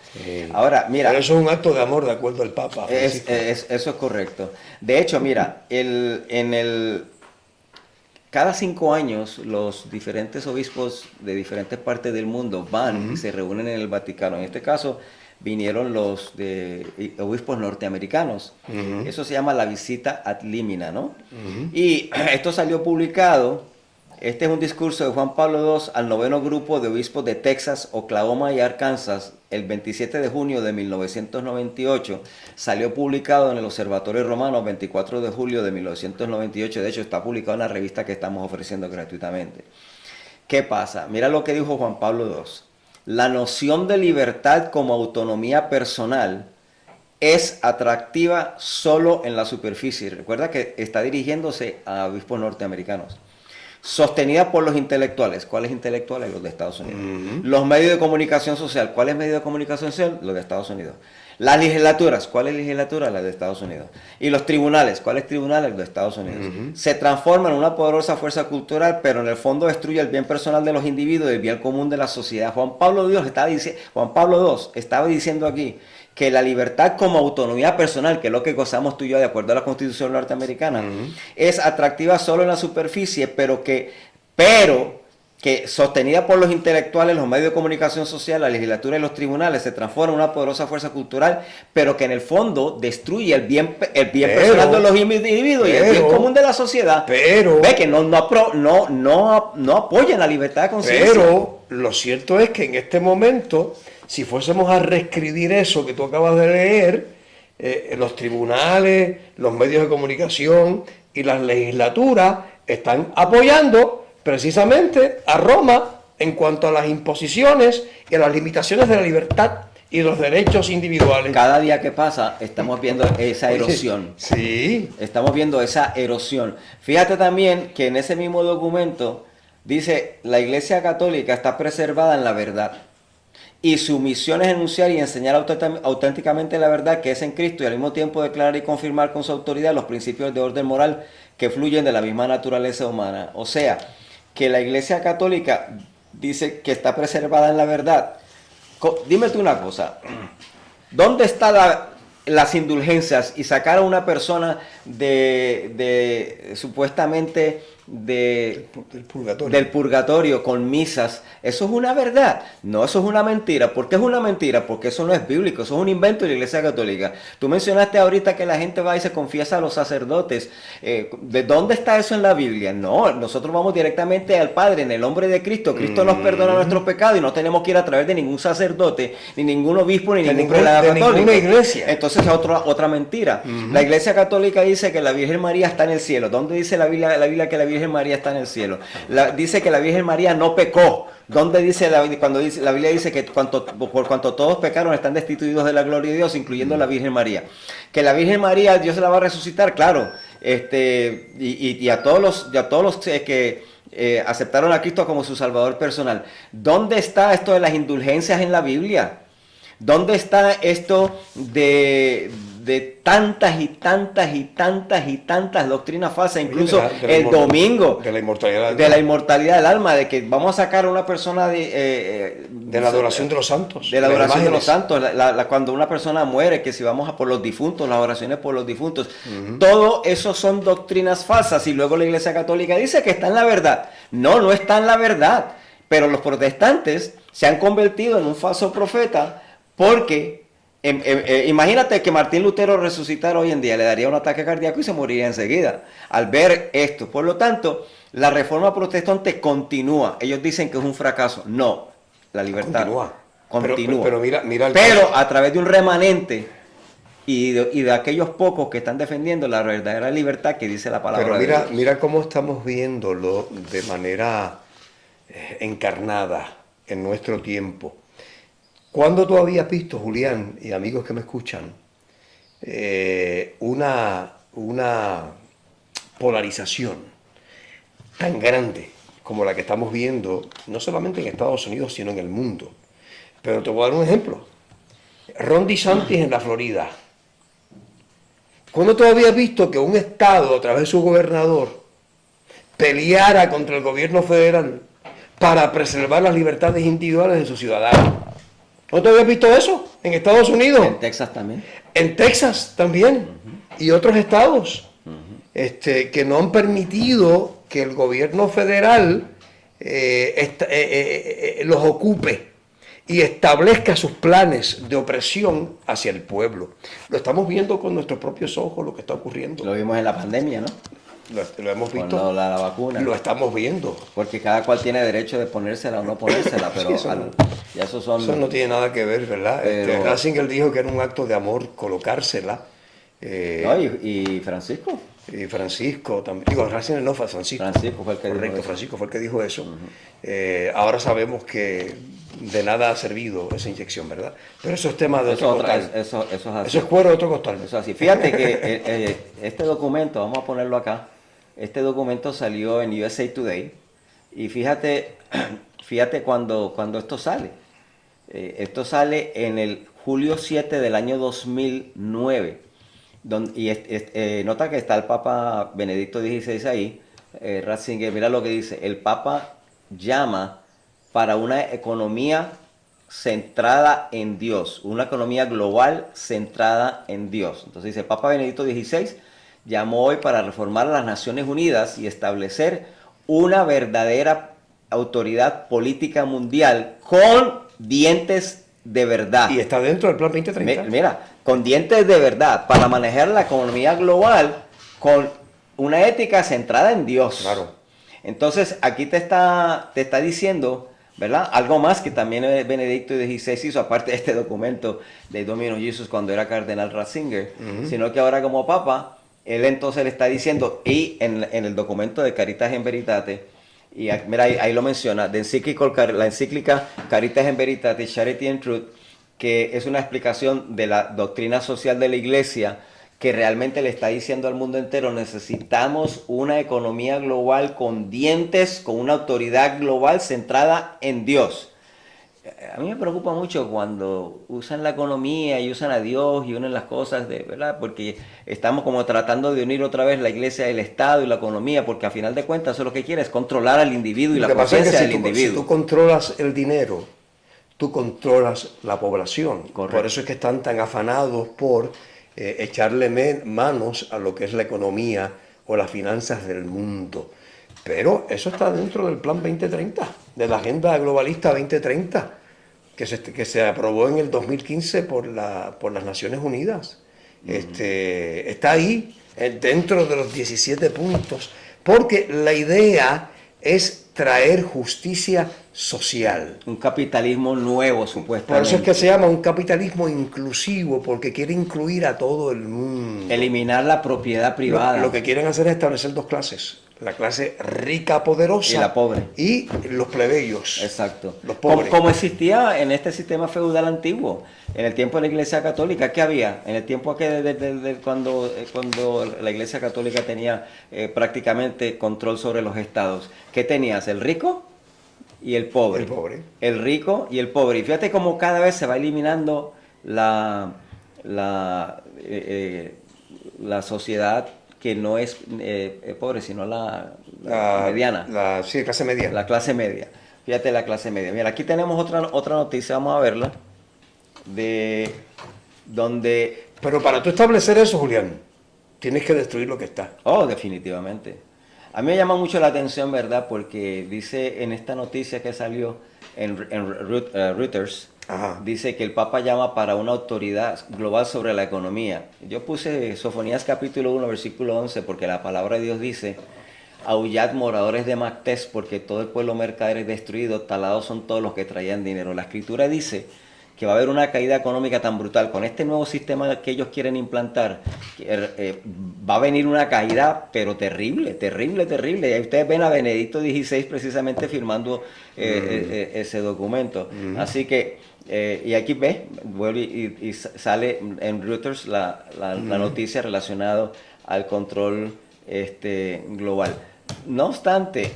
Ahora, mira, pero eso es un acto de amor de acuerdo al Papa. Eso es correcto. De hecho, mira, cada 5 años los diferentes obispos de diferentes partes del mundo van y se reúnen en el Vaticano. En este caso vinieron los obispos norteamericanos. Eso se llama la visita ad limina, ¿no? Y esto salió publicado. Este es un discurso de Juan Pablo II al 9º grupo de obispos de Texas, Oklahoma y Arkansas, el 27 de junio de 1998. Salió publicado en el Observatorio Romano, 24 de julio de 1998. De hecho, está publicado en la revista que estamos ofreciendo gratuitamente. ¿Qué pasa? Mira lo que dijo Juan Pablo II. La noción de libertad como autonomía personal es atractiva solo en la superficie. Recuerda que está dirigiéndose a obispos norteamericanos. Sostenida por los intelectuales. ¿Cuáles intelectuales? Los de Estados Unidos. Los medios de comunicación social. ¿Cuáles medios de comunicación social? Los de Estados Unidos. Las legislaturas. ¿Cuáles legislaturas? Las de Estados Unidos. Y los tribunales. ¿Cuáles tribunales? Los de Estados Unidos. Se transforma en una poderosa fuerza cultural, pero en el fondo destruye el bien personal de los individuos y el bien común de la sociedad. Juan Pablo II estaba diciendo aquí que la libertad como autonomía personal, que es lo que gozamos tú y yo de acuerdo a la Constitución norteamericana, es atractiva solo en la superficie, pero que sostenida por los intelectuales, los medios de comunicación social, la legislatura y los tribunales, se transforma en una poderosa fuerza cultural, pero que en el fondo destruye el bien personal de los individuos y el bien común de la sociedad. Ve que no apoyan la libertad de conciencia. Pero lo cierto es que en este momento, si fuésemos a reescribir eso que tú acabas de leer, los tribunales, los medios de comunicación y las legislaturas están apoyando precisamente a Roma en cuanto a las imposiciones y a las limitaciones de la libertad y los derechos individuales. Cada día que pasa estamos viendo esa erosión. Sí. Estamos viendo esa erosión. Fíjate también que en ese mismo documento dice, la Iglesia Católica está preservada en la verdad. Y su misión es enunciar y enseñar auténticamente la verdad que es en Cristo y al mismo tiempo declarar y confirmar con su autoridad los principios de orden moral que fluyen de la misma naturaleza humana. O sea, que la Iglesia Católica dice que está preservada en la verdad. Dime tú una cosa, ¿dónde están las indulgencias y sacar a una persona supuestamente del purgatorio con misas? ¿Eso es una verdad? No, eso es una mentira. ¿Por qué es una mentira? Porque eso no es bíblico, eso es un invento de la Iglesia Católica. Tú mencionaste ahorita que la gente va y se confiesa a los sacerdotes. ¿De dónde está eso en la Biblia? No, nosotros vamos directamente al Padre en el nombre de Cristo. Cristo nos perdona nuestros pecados y no tenemos que ir a través de ningún sacerdote, ni ningún obispo, ni ningún prelado católico. Ninguna iglesia. Entonces es otra mentira. La Iglesia Católica dice que la Virgen María está en el cielo. ¿Dónde dice la Biblia que la Virgen María está en el cielo? Dice que la Virgen María no pecó. ¿Dónde dice cuando dice la Biblia dice que por cuanto todos pecaron están destituidos de la gloria de Dios, incluyendo la Virgen María? Que la Virgen María Dios se la va a resucitar, claro. Y a todos los que aceptaron a Cristo como su Salvador personal. ¿Dónde está esto de las indulgencias en la Biblia? ¿Dónde está esto de tantas y tantas y tantas y tantas doctrinas falsas? Incluso el domingo de la inmortalidad del alma, de que vamos a sacar a una persona de la adoración de los santos, de la adoración de los santos, cuando una persona muere, que si vamos a por los difuntos, las oraciones por los difuntos, todo eso son doctrinas falsas. Y luego la Iglesia Católica dice que está en la verdad. No está en la verdad, pero los protestantes se han convertido en un falso profeta. Porque imagínate que Martín Lutero resucitara hoy en día, le daría un ataque cardíaco y se moriría enseguida al ver esto. Por lo tanto, la reforma protestante continúa. Ellos dicen que es un fracaso. No, la libertad continúa. Pero mira a través de un remanente y de aquellos pocos que están defendiendo la verdadera libertad que dice la palabra de Dios. Mira cómo estamos viéndolo de manera encarnada en nuestro tiempo. ¿Cuándo tú habías visto, Julián, y amigos que me escuchan, una polarización tan grande como la que estamos viendo, no solamente en Estados Unidos, sino en el mundo? Pero te voy a dar un ejemplo. Ron DeSantis en la Florida. ¿Cuándo tú habías visto que un estado, a través de su gobernador, peleara contra el gobierno federal para preservar las libertades individuales de sus ciudadanos? ¿No te habías visto eso? En Estados Unidos. En Texas también. En Texas también. Y otros estados que no han permitido que el gobierno federal los ocupe y establezca sus planes de opresión hacia el pueblo. Lo estamos viendo con nuestros propios ojos, lo que está ocurriendo. Lo vimos en la pandemia, ¿no? Lo hemos visto. La vacuna. Lo estamos viendo. Porque cada cual tiene derecho de ponérsela o no ponérsela, pero sí, eso no tiene nada que ver, ¿verdad? Ratzinger dijo que era un acto de amor colocársela. Y Francisco. Y Francisco también. Digo, Ratzinger no fue Francisco. Francisco fue el que dijo eso. Francisco fue el que dijo eso. Ahora sabemos que de nada ha servido esa inyección, ¿verdad? Pero eso es tema de otro costal. Eso es así. Eso es cuero de otro costal. Eso es así. Fíjate que este documento, vamos a ponerlo acá, este documento salió en USA Today y fíjate cuando esto sale. Esto sale en el julio 7 del año 2009. Nota que está el Papa Benedicto XVI ahí. Ratzinger, mira lo que dice. El Papa llama para una economía centrada en Dios, una economía global centrada en Dios. Entonces dice, el Papa Benedicto XVI llamó hoy para reformar a las Naciones Unidas y establecer una verdadera autoridad política mundial con dientes de verdad. Y está dentro del Plan 2030. Mira, con dientes de verdad, para manejar la economía global con una ética centrada en Dios. Claro. Entonces, aquí te está diciendo, ¿verdad? Algo más que también Benedicto XVI hizo, aparte de este documento de Domino Jesus cuando era cardenal Ratzinger, sino que ahora como Papa, él entonces le está diciendo, y en el documento de Caritas in Veritate, Y mira, ahí lo menciona, la encíclica Caritas in Veritatis, Charity in Truth, que es una explicación de la doctrina social de la iglesia, que realmente le está diciendo al mundo entero: necesitamos una economía global con dientes, con una autoridad global centrada en Dios. A mí me preocupa mucho cuando usan la economía y usan a Dios y unen las cosas, ¿verdad? Porque estamos como tratando de unir otra vez la iglesia, el Estado y la economía, porque a final de cuentas eso lo que quiere es controlar al individuo y Lo la que pasa es que conciencia del si individuo. tú controlas el dinero, tú controlas la población. Correcto. Por eso es que están tan afanados por echarle manos a lo que es la economía o las finanzas del mundo. Pero eso está dentro del Plan 2030, de la Agenda Globalista 2030, que se aprobó en el 2015 por las Naciones Unidas. Está ahí, dentro de los 17 puntos, porque la idea es traer justicia social. Un capitalismo nuevo, Por supuestamente. eso es que se llama un capitalismo inclusivo, porque quiere incluir a todo el mundo. Eliminar la propiedad privada. Lo que quieren hacer es establecer dos clases: la clase rica, poderosa, Y la pobre. y los plebeyos. Exacto. Los pobres. Como existía en este sistema feudal antiguo, en el tiempo de la Iglesia Católica, ¿qué había? En el tiempo cuando la Iglesia Católica tenía prácticamente control sobre los estados. ¿Qué tenías? ¿El rico? Y el pobre. El pobre. El rico y el pobre. Y fíjate cómo cada vez se va eliminando la sociedad que no es pobre, sino la mediana. Sí, clase media. La clase media. Fíjate la clase media. Mira, aquí tenemos otra noticia, vamos a verla, de donde... Pero para tú establecer eso, Julián, tienes que destruir lo que está. Oh, definitivamente. A mí me llama mucho la atención, ¿verdad? Porque dice en esta noticia que salió en Reuters, Ajá. dice que el Papa llama para una autoridad global sobre la economía. Yo puse Sofonías capítulo 1, versículo 11, porque la palabra de Dios dice: aullad, moradores de Mactés, porque todo el pueblo mercader es destruido, talados son todos los que traían dinero. La escritura dice que va a haber una caída económica tan brutal con este nuevo sistema que ellos quieren implantar, va a venir una caída pero terrible, terrible, terrible. Y ahí ustedes ven a Benedicto XVI precisamente firmando ese documento. Así que, y aquí ves, vuelve y sale en Reuters la noticia relacionada al control global. No obstante,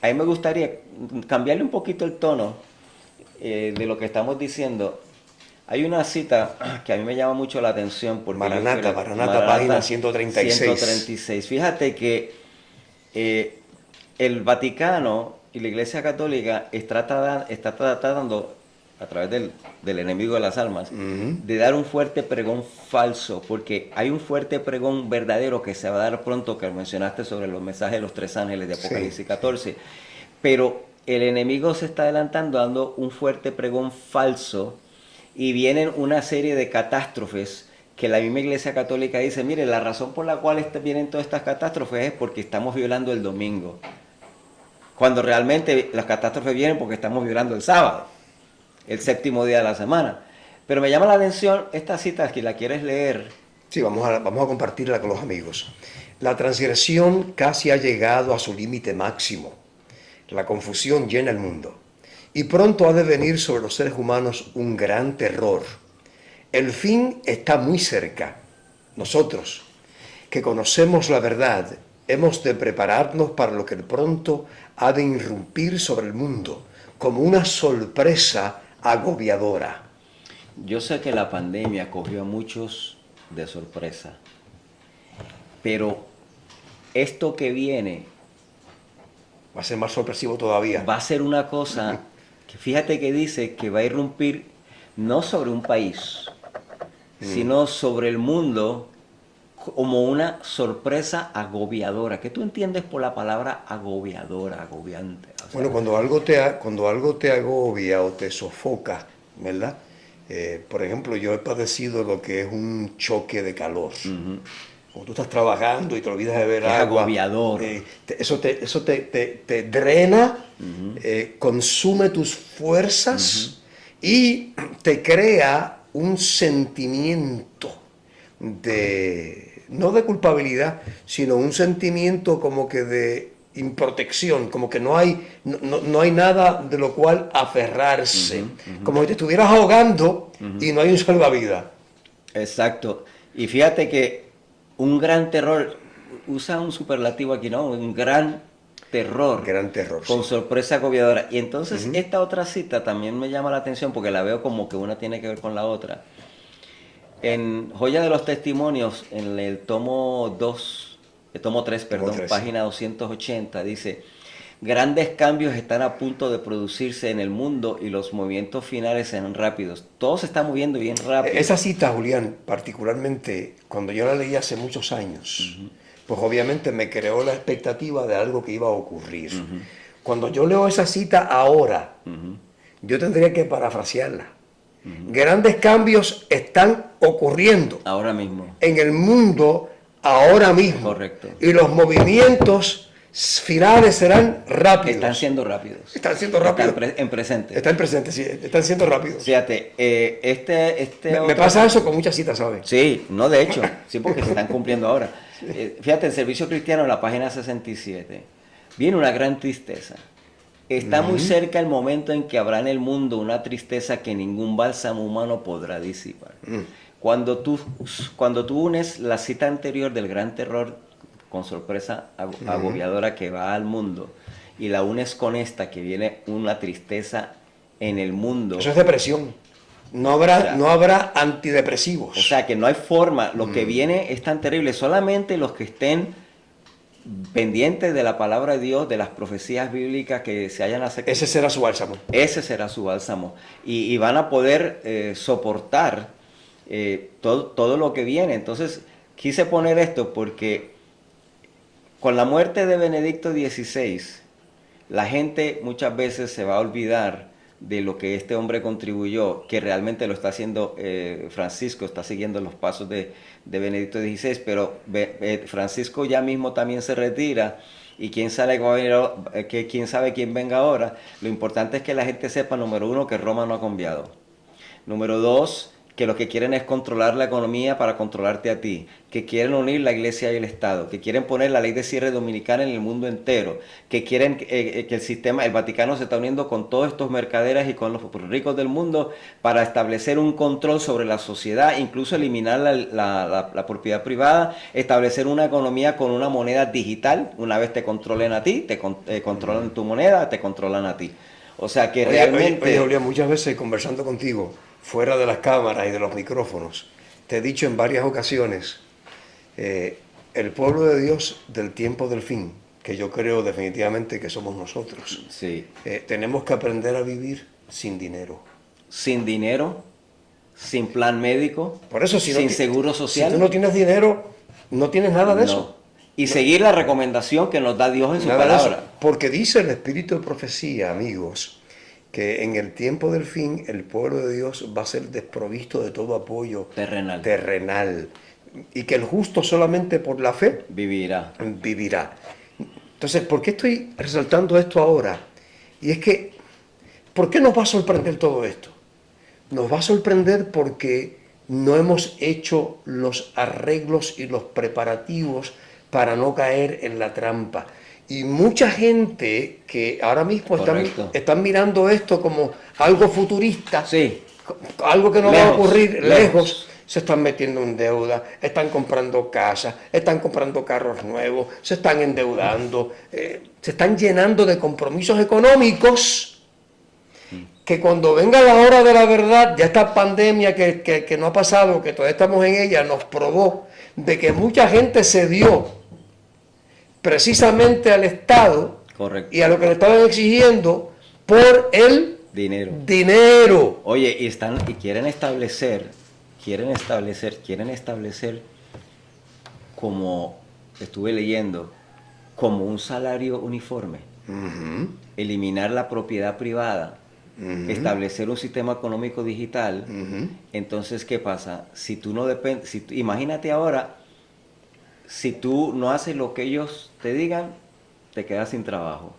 a mí me gustaría cambiarle un poquito el tono de lo que estamos diciendo. Hay una cita que a mí me llama mucho la atención. Porque Maranata, página 136. 136. Fíjate que el Vaticano y la Iglesia Católica está tratando, a través del enemigo de las almas, de dar un fuerte pregón falso, porque hay un fuerte pregón verdadero que se va a dar pronto, que mencionaste sobre los mensajes de los tres ángeles de Apocalipsis 14, pero el enemigo se está adelantando dando un fuerte pregón falso, y vienen una serie de catástrofes que la misma Iglesia Católica dice: mire, la razón por la cual vienen todas estas catástrofes es porque estamos violando el domingo, cuando realmente las catástrofes vienen porque estamos violando el sábado, el séptimo día de la semana. Pero me llama la atención esta cita, que la quieres leer. Sí, vamos a compartirla con los amigos. La transgresión casi ha llegado a su límite máximo. La confusión llena el mundo. Y pronto ha de venir sobre los seres humanos un gran terror. El fin está muy cerca. Nosotros, que conocemos la verdad, hemos de prepararnos para lo que pronto ha de irrumpir sobre el mundo, como una sorpresa agobiadora. Yo sé que la pandemia cogió a muchos de sorpresa, pero esto que viene va a ser más sorpresivo todavía. Va a ser una cosa que, fíjate que dice que va a irrumpir no sobre un país, sino sobre el mundo, como una sorpresa agobiadora. ¿Qué tú entiendes por la palabra agobiadora, agobiante? O sea, bueno, cuando algo te agobia o te sofoca, ¿verdad? Por ejemplo, yo he padecido lo que es un choque de calor. Como tú estás trabajando y te olvidas de ver agua. Es agobiador. Eso te drena, consume tus fuerzas y te crea un sentimiento no de culpabilidad, sino un sentimiento como que de improtección, como que no hay, no hay nada de lo cual aferrarse, como si te estuvieras ahogando y no hay un salvavidas. Exacto. Y fíjate que un gran terror, usa un superlativo aquí, ¿no? Un gran terror. Gran terror, Con sí. sorpresa agobiadora. Y entonces esta otra cita también me llama la atención porque la veo como que una tiene que ver con la otra. En Joya de los Testimonios, en el tomo 2, el tomo 3, perdón, 3, página 280, dice: grandes cambios están a punto de producirse en el mundo y los movimientos finales serán rápidos. Todo se está moviendo bien rápido. Esa cita, Julián, particularmente cuando yo la leí hace muchos años, pues obviamente me creó la expectativa de algo que iba a ocurrir. Cuando yo leo esa cita ahora, yo tendría que parafrasearla. Grandes cambios están ocurriendo Ahora mismo. en el mundo ahora mismo. Correcto. Y los movimientos finales serán rápidos. Están siendo rápidos. Están siendo rápidos. Están en presente. Están presentes, sí, están siendo rápidos. Fíjate, Me pasa eso con muchas citas, ¿sabes? Sí, no de hecho, sí, porque se están cumpliendo ahora. Fíjate, en Servicio Cristiano, en la página 67, viene una gran tristeza. Está muy cerca el momento en que habrá en el mundo una tristeza que ningún bálsamo humano podrá disipar. Cuando tú unes la cita anterior del gran terror con sorpresa agobiadora que va al mundo y la unes con esta que viene una tristeza en el mundo. Eso es depresión. No habrá antidepresivos. O sea que no hay forma, lo que viene es tan terrible, solamente los que estén pendientes de la palabra de Dios, de las profecías bíblicas que se hayan acercado. Ese será su bálsamo. Ese será su bálsamo. Y van a poder soportar todo lo que viene. Entonces, quise poner esto porque con la muerte de Benedicto XVI, la gente muchas veces se va a olvidar de lo que este hombre contribuyó, que realmente lo está haciendo Francisco, está siguiendo los pasos de Benedicto XVI, pero Francisco ya mismo también se retira y quién sabe quién venga ahora. Lo importante es que la gente sepa, número uno, que Roma no ha cambiado. Número dos, que lo que quieren es controlar la economía para controlarte a ti, que quieren unir la iglesia y el Estado, que quieren poner la ley de cierre dominicana en el mundo entero, que quieren que el Vaticano se está uniendo con todos estos mercaderes y con los ricos del mundo para establecer un control sobre la sociedad, incluso eliminar la propiedad privada, establecer una economía con una moneda digital. Una vez te controlen a ti, te controlan tu moneda, te controlan a ti. O sea que realmente... Oye, Julián, muchas veces conversando contigo, fuera de las cámaras y de los micrófonos, te he dicho en varias ocasiones, el pueblo de Dios del tiempo del fin, que yo creo definitivamente que somos nosotros, Sí. Tenemos que aprender a vivir sin dinero. Sin dinero, sin plan médico, Por eso, sin seguro social. Si tú no tienes dinero, no tienes nada de eso. Y seguir la recomendación que nos da Dios en su Nada de palabra. eso. Porque dice el Espíritu de Profecía, amigos, que en el tiempo del fin el pueblo de Dios va a ser desprovisto de todo apoyo terrenal y que el justo solamente por la fe vivirá. Entonces, ¿por qué estoy resaltando esto ahora? Y es que, ¿por qué nos va a sorprender todo esto? Nos va a sorprender porque no hemos hecho los arreglos y los preparativos para no caer en la trampa. Y mucha gente que ahora mismo están mirando esto como algo futurista, sí, algo que no va a ocurrir lejos, se están metiendo en deuda, están comprando casas, están comprando carros nuevos, se están endeudando, se están llenando de compromisos económicos que cuando venga la hora de la verdad, ya esta pandemia que no ha pasado, que todavía estamos en ella, nos probó de que mucha gente se dio precisamente al Estado. Correcto. Y a lo que le estaban exigiendo por el dinero. Oye, y quieren establecer, como estuve leyendo, como un salario uniforme. Eliminar la propiedad privada, establecer un sistema económico digital. Entonces, ¿qué pasa? Si tú no dependes, imagínate ahora, si tú no haces lo que ellos te digan, te quedas sin trabajo,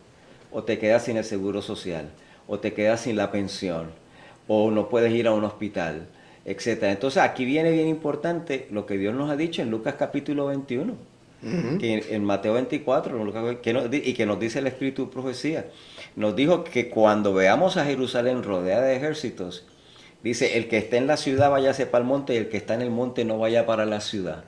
o te quedas sin el seguro social, o te quedas sin la pensión, o no puedes ir a un hospital, etc. Entonces aquí viene bien importante lo que Dios nos ha dicho en Lucas capítulo 21. que en Mateo 24, y que nos dice el Espíritu de Profecía, nos dijo que cuando veamos a Jerusalén rodeada de ejércitos, dice, el que esté en la ciudad váyase para el monte y el que está en el monte no vaya para la ciudad.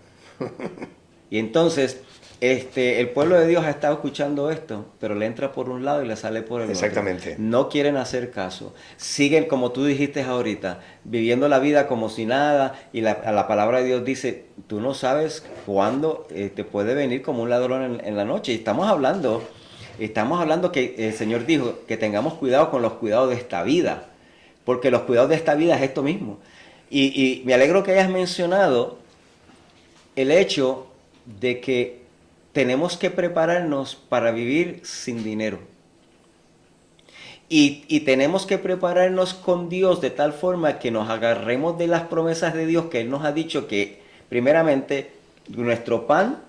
Y entonces, el pueblo de Dios ha estado escuchando esto, pero le entra por un lado y le sale por el otro. Exactamente. No quieren hacer caso. Siguen, como tú dijiste ahorita, viviendo la vida como si nada. Y la palabra de Dios dice, tú no sabes cuándo te puede venir como un ladrón en la noche. Y estamos hablando que el Señor dijo que tengamos cuidado con los cuidados de esta vida. Porque los cuidados de esta vida es esto mismo. Y me alegro que hayas mencionado el hecho de que tenemos que prepararnos para vivir sin dinero. Y tenemos que prepararnos con Dios de tal forma que nos agarremos de las promesas de Dios, que Él nos ha dicho que, primeramente, nuestro pan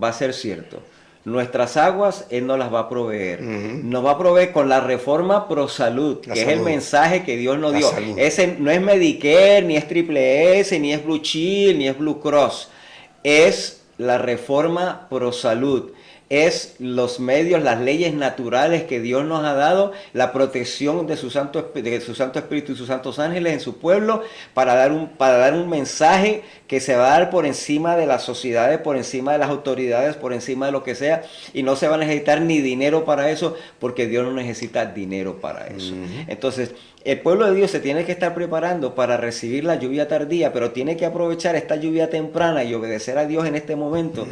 va a ser cierto. Nuestras aguas Él nos las va a proveer. Nos va a proveer con la reforma pro salud, que es el mensaje que Dios nos dio. Ese no es Medicare, ni es Triple S, ni es Blue Shield, ni es Blue Cross. Es la reforma pro salud, es los medios, las leyes naturales que Dios nos ha dado, la protección de su Santo Espíritu y sus santos ángeles en su pueblo, para dar un mensaje que se va a dar por encima de las sociedades, por encima de las autoridades, por encima de lo que sea, y no se va a necesitar ni dinero para eso, porque Dios no necesita dinero para eso. Entonces, el pueblo de Dios se tiene que estar preparando para recibir la lluvia tardía, pero tiene que aprovechar esta lluvia temprana y obedecer a Dios en este momento,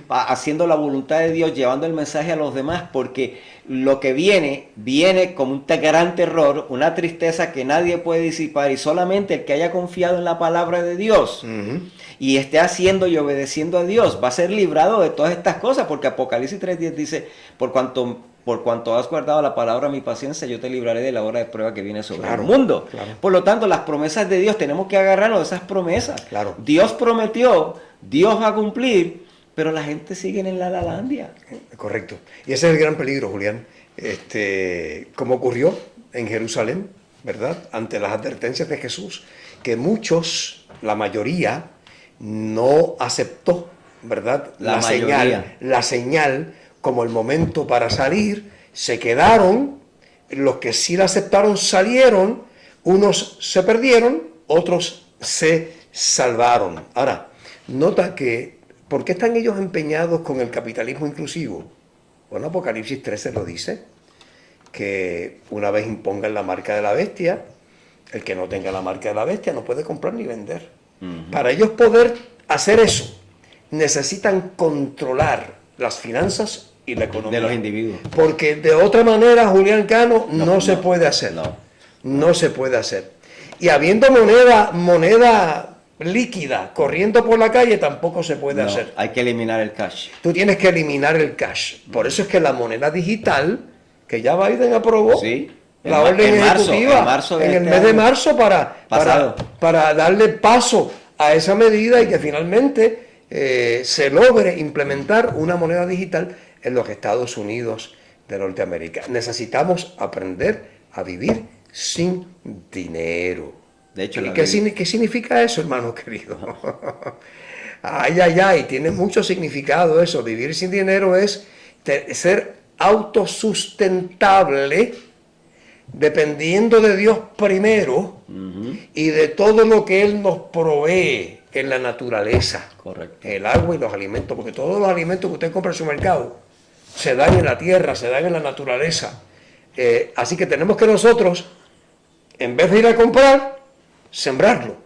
haciendo la voluntad de Dios, llevando el mensaje a los demás, porque lo que viene como un gran terror, una tristeza que nadie puede disipar, y solamente el que haya confiado en la palabra de Dios y esté haciendo y obedeciendo a Dios va a ser librado de todas estas cosas, porque Apocalipsis 3:10 dice, por cuanto has guardado la palabra mi paciencia, yo te libraré de la hora de prueba que viene sobre el mundo. Por lo tanto, las promesas de Dios, tenemos que agarrarnos de esas promesas. Dios prometió, Dios va a cumplir, pero la gente sigue en la lalandia. Correcto. Y ese es el gran peligro, Julián. Como ocurrió en Jerusalén, ¿verdad? Ante las advertencias de Jesús, que muchos, la mayoría, no aceptó, ¿verdad? La señal como el momento para salir, se quedaron, los que sí la aceptaron salieron, unos se perdieron, otros se salvaron. Ahora, nota que, ¿por qué están ellos empeñados con el capitalismo inclusivo? Bueno, Apocalipsis 13 lo dice, que una vez impongan la marca de la bestia, el que no tenga la marca de la bestia no puede comprar ni vender. Para ellos poder hacer eso, necesitan controlar las finanzas y la economía de los individuos, porque de otra manera, Julián Cano, no se puede hacer. No se puede hacer. Y habiendo moneda líquida corriendo por la calle, tampoco se puede hacer. Hay que eliminar el cash. Tú tienes que eliminar el cash. Por eso es que la moneda digital, que ya Biden aprobó, la orden ejecutiva en el mes de marzo para darle paso a esa medida y que finalmente se logre implementar una moneda digital en los Estados Unidos de Norteamérica. Necesitamos aprender a vivir sin dinero. De hecho, ¿Qué significa eso, hermano querido? Ay, tiene mucho significado eso. Vivir sin dinero es ser autosustentable, dependiendo de Dios primero y de todo lo que Él nos provee en la naturaleza. Correcto. El agua y los alimentos, porque todos los alimentos que usted compra en su mercado se dan en la tierra, se dan en la naturaleza. Así que tenemos que nosotros, en vez de ir a comprar, sembrarlo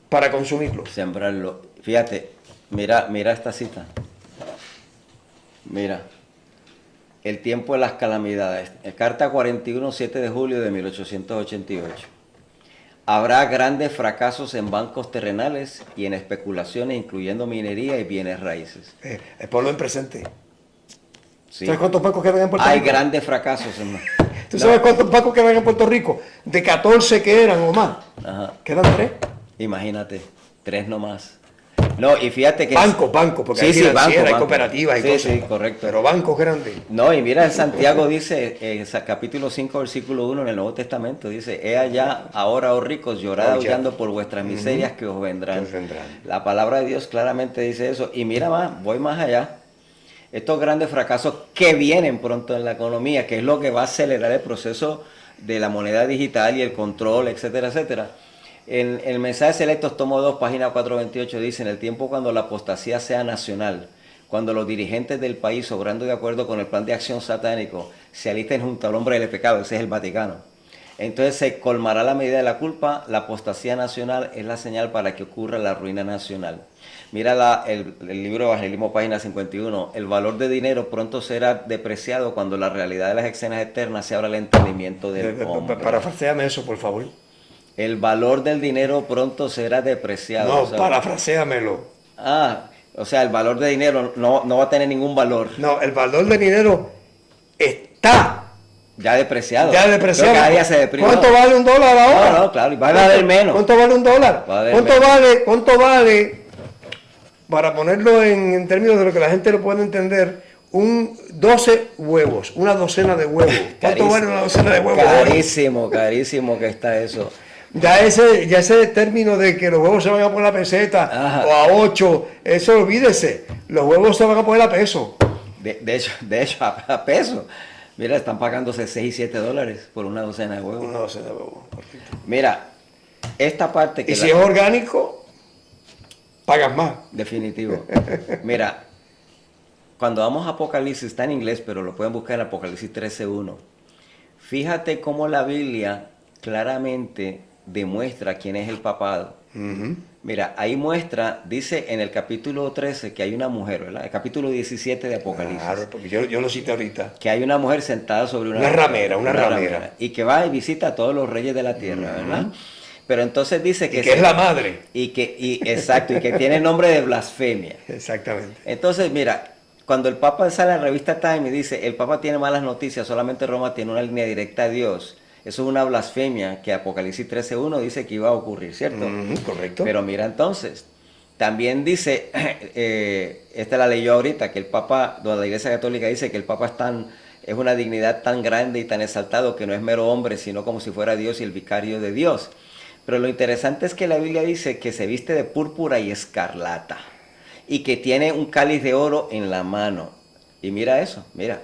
para consumirlo. Sembrarlo. Fíjate, mira esta cita. Mira. El tiempo de las calamidades. Carta 41, 7 de julio de 1888. Habrá grandes fracasos en bancos terrenales y en especulaciones, incluyendo minería y bienes raíces. Ponlo en presente. Sí. ¿Sabes cuántos bancos quedan en Puerto Rico? Hay grandes fracasos, hermano. ¿Tú sabes cuántos bancos quedan en Puerto Rico? De 14 que eran o más. ¿Quedan 3? Imagínate, 3 nomás. No, y fíjate que... Bancos, porque hay financieras, hay cooperativas y cosas. Sí, correcto. Pero bancos grandes. No, y mira, en Santiago dice, capítulo 5, versículo 1 en el Nuevo Testamento, dice, he allá ahora, oh ricos, llorad aullando por vuestras miserias que os vendrán. La palabra de Dios claramente dice eso. Y mira más, voy más allá. estos grandes fracasos que vienen pronto en la economía, que es lo que va a acelerar el proceso de la moneda digital y el control, etcétera, etcétera. En el mensaje selectos tomo 2, página 428, dice: en el tiempo cuando la apostasía sea nacional, cuando los dirigentes del país, obrando de acuerdo con el plan de acción satánico, se alisten junto al hombre del pecado, ese es el Vaticano, entonces se colmará la medida de la culpa. La apostasía nacional es la señal para que ocurra la ruina nacional. Mira el libro de Evangelismo, página 51. El valor de dinero pronto será depreciado cuando la realidad de las escenas eternas se abra al entendimiento del hombre. Parafraseame eso, por favor. El valor del dinero pronto será depreciado. No, o sea, parafraseamelo. O sea, el valor de dinero no va a tener ningún valor. No, el valor del dinero está ya depreciado. Ya depreciado. Cada día se deprime. ¿Cuánto vale un dólar ahora? No, claro, va a valer menos. ¿Cuánto vale un dólar? ¿Cuánto vale, para ponerlo en términos de lo que la gente lo puede entender, 12 huevos, una docena de huevos? ¿Cuánto vale una docena de huevos? Carísimo que está eso. Ya ese término de que los huevos se van a poner a peseta o a 8, eso olvídese. Los huevos se van a poner a peso. De hecho, a peso. Mira, están pagándose 6 y 7 dólares por una docena de huevos. Una docena de huevos. Mira, esta parte que... Y si es orgánico, pagas más. Definitivo. Mira, cuando vamos a Apocalipsis, está en inglés, pero lo pueden buscar en Apocalipsis 13:1. Fíjate cómo la Biblia claramente demuestra quién es el papado. Mira, ahí muestra, dice en el capítulo 13 que hay una mujer, ¿verdad? El capítulo 17 de Apocalipsis. Claro, porque yo lo cité ahorita. Que hay una mujer sentada sobre una ramera. Y que va y visita a todos los reyes de la tierra, ¿verdad? Pero entonces dice que... es la madre. Exacto, y que tiene nombre de blasfemia. Exactamente. Entonces, mira, cuando el Papa sale en la revista Time y dice, el Papa tiene malas noticias, solamente Roma tiene una línea directa a Dios. Eso es una blasfemia que Apocalipsis 13:1 dice que iba a ocurrir, ¿cierto? Correcto. Pero mira entonces, también dice, esta la leyó ahorita, que el Papa, donde la Iglesia Católica dice que el Papa es una dignidad tan grande y tan exaltado que no es mero hombre, sino como si fuera Dios y el vicario de Dios. Pero lo interesante es que la Biblia dice que se viste de púrpura y escarlata y que tiene un cáliz de oro en la mano. Y mira eso, mira.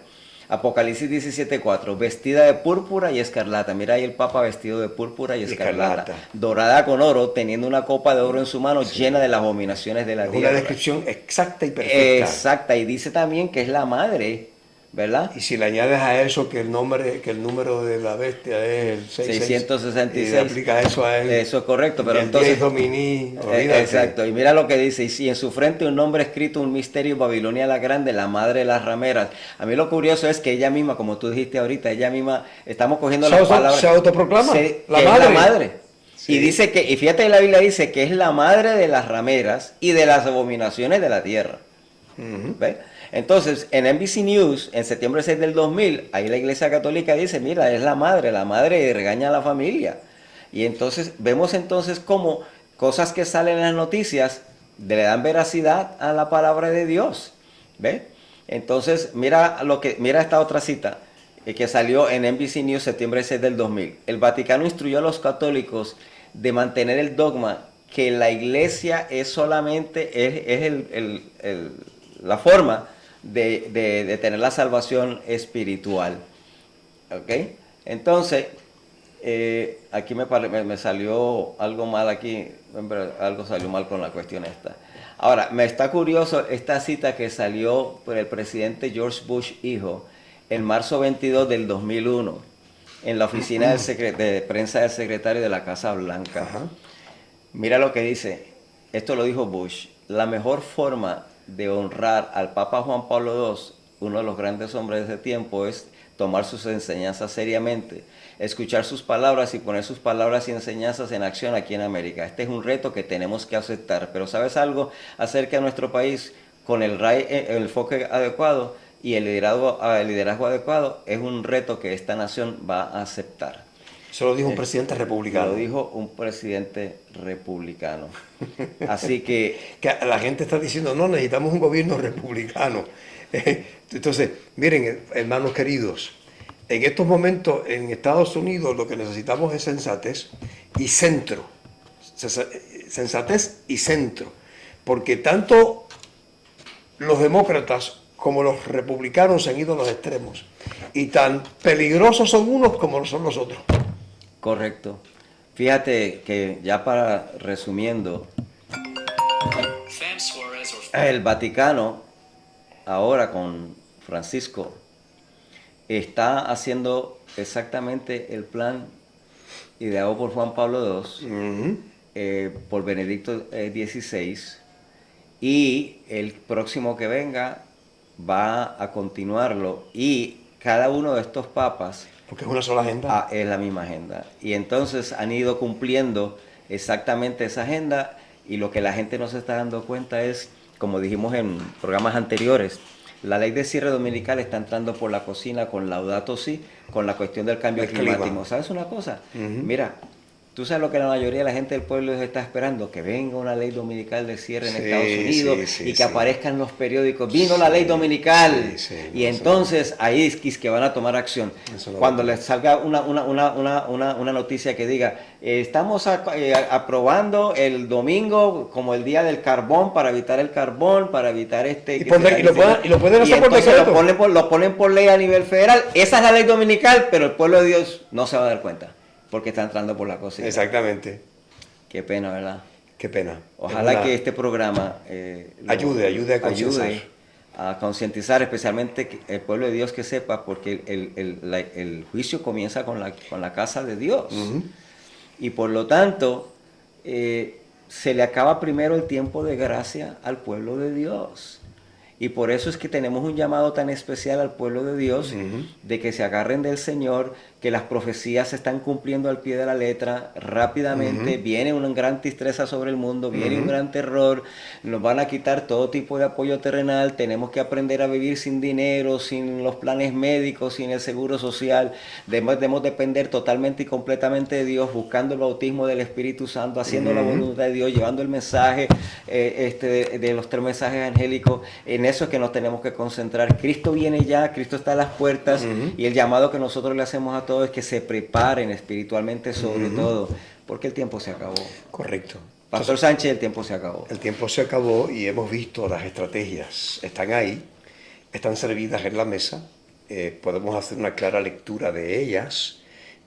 Apocalipsis 17:4, vestida de púrpura y escarlata. Mira ahí el Papa vestido de púrpura y escarlata, dorada con oro, teniendo una copa de oro en su mano, llena de las abominaciones de la tierra. Una descripción exacta y perfecta. Exacta, y dice también que es la madre, ¿verdad? Y si le añades a eso que el número de la bestia es el 666, y le aplicas eso a él. Eso es correcto, pero entonces... Domini, exacto, y mira lo que dice, y si en su frente un nombre escrito, un misterio, Babilonia la Grande, la madre de las rameras. A mí lo curioso es que ella misma, como tú dijiste ahorita, ella misma, estamos cogiendo las palabras... Se autoproclama, la madre. Sí. Y dice que, y fíjate que la Biblia dice que es la madre de las rameras y de las abominaciones de la tierra. ¿Ves? Entonces, en NBC News, en septiembre 6 del 2000, ahí la Iglesia Católica dice, mira, es la madre regaña a la familia. Y entonces, vemos entonces como cosas que salen en las noticias le dan veracidad a la palabra de Dios. ¿Ves? Entonces, mira esta otra cita que salió en NBC News, septiembre 6 del 2000. El Vaticano instruyó a los católicos de mantener el dogma que la Iglesia es solamente, la forma de tener la salvación espiritual. ¿Ok? Entonces, aquí me salió algo mal aquí, algo salió mal con la cuestión esta. Ahora, me está curioso esta cita que salió por el presidente George Bush hijo en marzo 22 del 2001 en la oficina de prensa del secretario de la Casa Blanca. Mira lo que dice, esto lo dijo Bush: la mejor forma de honrar al Papa Juan Pablo II, uno de los grandes hombres de ese tiempo, es tomar sus enseñanzas seriamente, escuchar sus palabras y poner sus palabras y enseñanzas en acción aquí en América. Este es un reto que tenemos que aceptar. Pero ¿sabes algo acerca de nuestro país? Con el enfoque adecuado y el liderazgo adecuado, es un reto que esta nación va a aceptar. Eso lo dijo un presidente republicano. Lo dijo un presidente republicano. Así que la gente está diciendo, no, necesitamos un gobierno republicano. Entonces, miren, hermanos queridos, en estos momentos en Estados Unidos lo que necesitamos es sensatez y centro. Sensatez y centro. Porque tanto los demócratas como los republicanos se han ido a los extremos. Y tan peligrosos son unos como son los otros. Correcto. Fíjate que ya para resumiendo, el Vaticano, ahora con Francisco, está haciendo exactamente el plan ideado por Juan Pablo II, por Benedicto XVI, y el próximo que venga va a continuarlo, y cada uno de estos papas, porque es una sola agenda, es la misma agenda, y entonces han ido cumpliendo exactamente esa agenda, y lo que la gente no se está dando cuenta es, como dijimos en programas anteriores, la ley de cierre dominical está entrando por la cocina con Laudato Si, con la cuestión del cambio climático. ¿Sabes una cosa? Mira, tú sabes lo que la mayoría de la gente del pueblo está esperando, que venga una ley dominical de cierre en Estados Unidos y que aparezca en los periódicos, vino la ley dominical, y entonces ahí es que van a tomar acción. Cuando les salga una noticia que diga, estamos aprobando el domingo como el día del carbón, para evitar el carbón, para evitar y lo pueden hacer por decreto. Lo ponen por ley a nivel federal. Esa es la ley dominical, pero el pueblo de Dios no se va a dar cuenta, porque está entrando por la cocina. Exactamente. Qué pena, ¿verdad? Qué pena. Ojalá que este programa ayude a concientizar, especialmente el pueblo de Dios, que sepa, porque el juicio comienza con la casa de Dios. Y por lo tanto, se le acaba primero el tiempo de gracia al pueblo de Dios. Y por eso es que tenemos un llamado tan especial al pueblo de Dios, de que se agarren del Señor, que las profecías se están cumpliendo al pie de la letra rápidamente. Viene una gran tristeza sobre el mundo, viene un gran terror, nos van a quitar todo tipo de apoyo terrenal, tenemos que aprender a vivir sin dinero, sin los planes médicos, sin el seguro social. Debemos depender totalmente y completamente de Dios, buscando el bautismo del Espíritu Santo, haciendo la voluntad de Dios, llevando el mensaje de los 3 mensajes angélicos. En eso es que nos tenemos que concentrar. Cristo viene ya, Cristo está a las puertas, y el llamado que nosotros le hacemos a todos es que se preparen espiritualmente, sobre todo, porque el tiempo se acabó. Correcto. Pastor Sánchez, el tiempo se acabó. El tiempo se acabó y hemos visto las estrategias. Están ahí, están servidas en la mesa. Podemos hacer una clara lectura de ellas,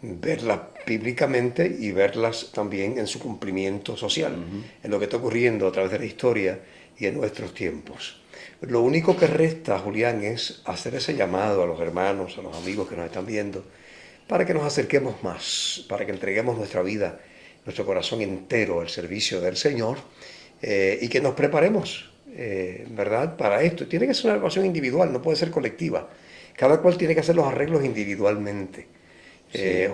verlas bíblicamente y verlas también en su cumplimiento social, en lo que está ocurriendo a través de la historia y en nuestros tiempos. Lo único que resta, Julián, es hacer ese llamado a los hermanos, a los amigos que nos están viendo, para que nos acerquemos más, para que entreguemos nuestra vida, nuestro corazón entero al servicio del Señor, y que nos preparemos, ¿verdad?, para esto. Tiene que ser una oración individual, no puede ser colectiva. Cada cual tiene que hacer los arreglos individualmente.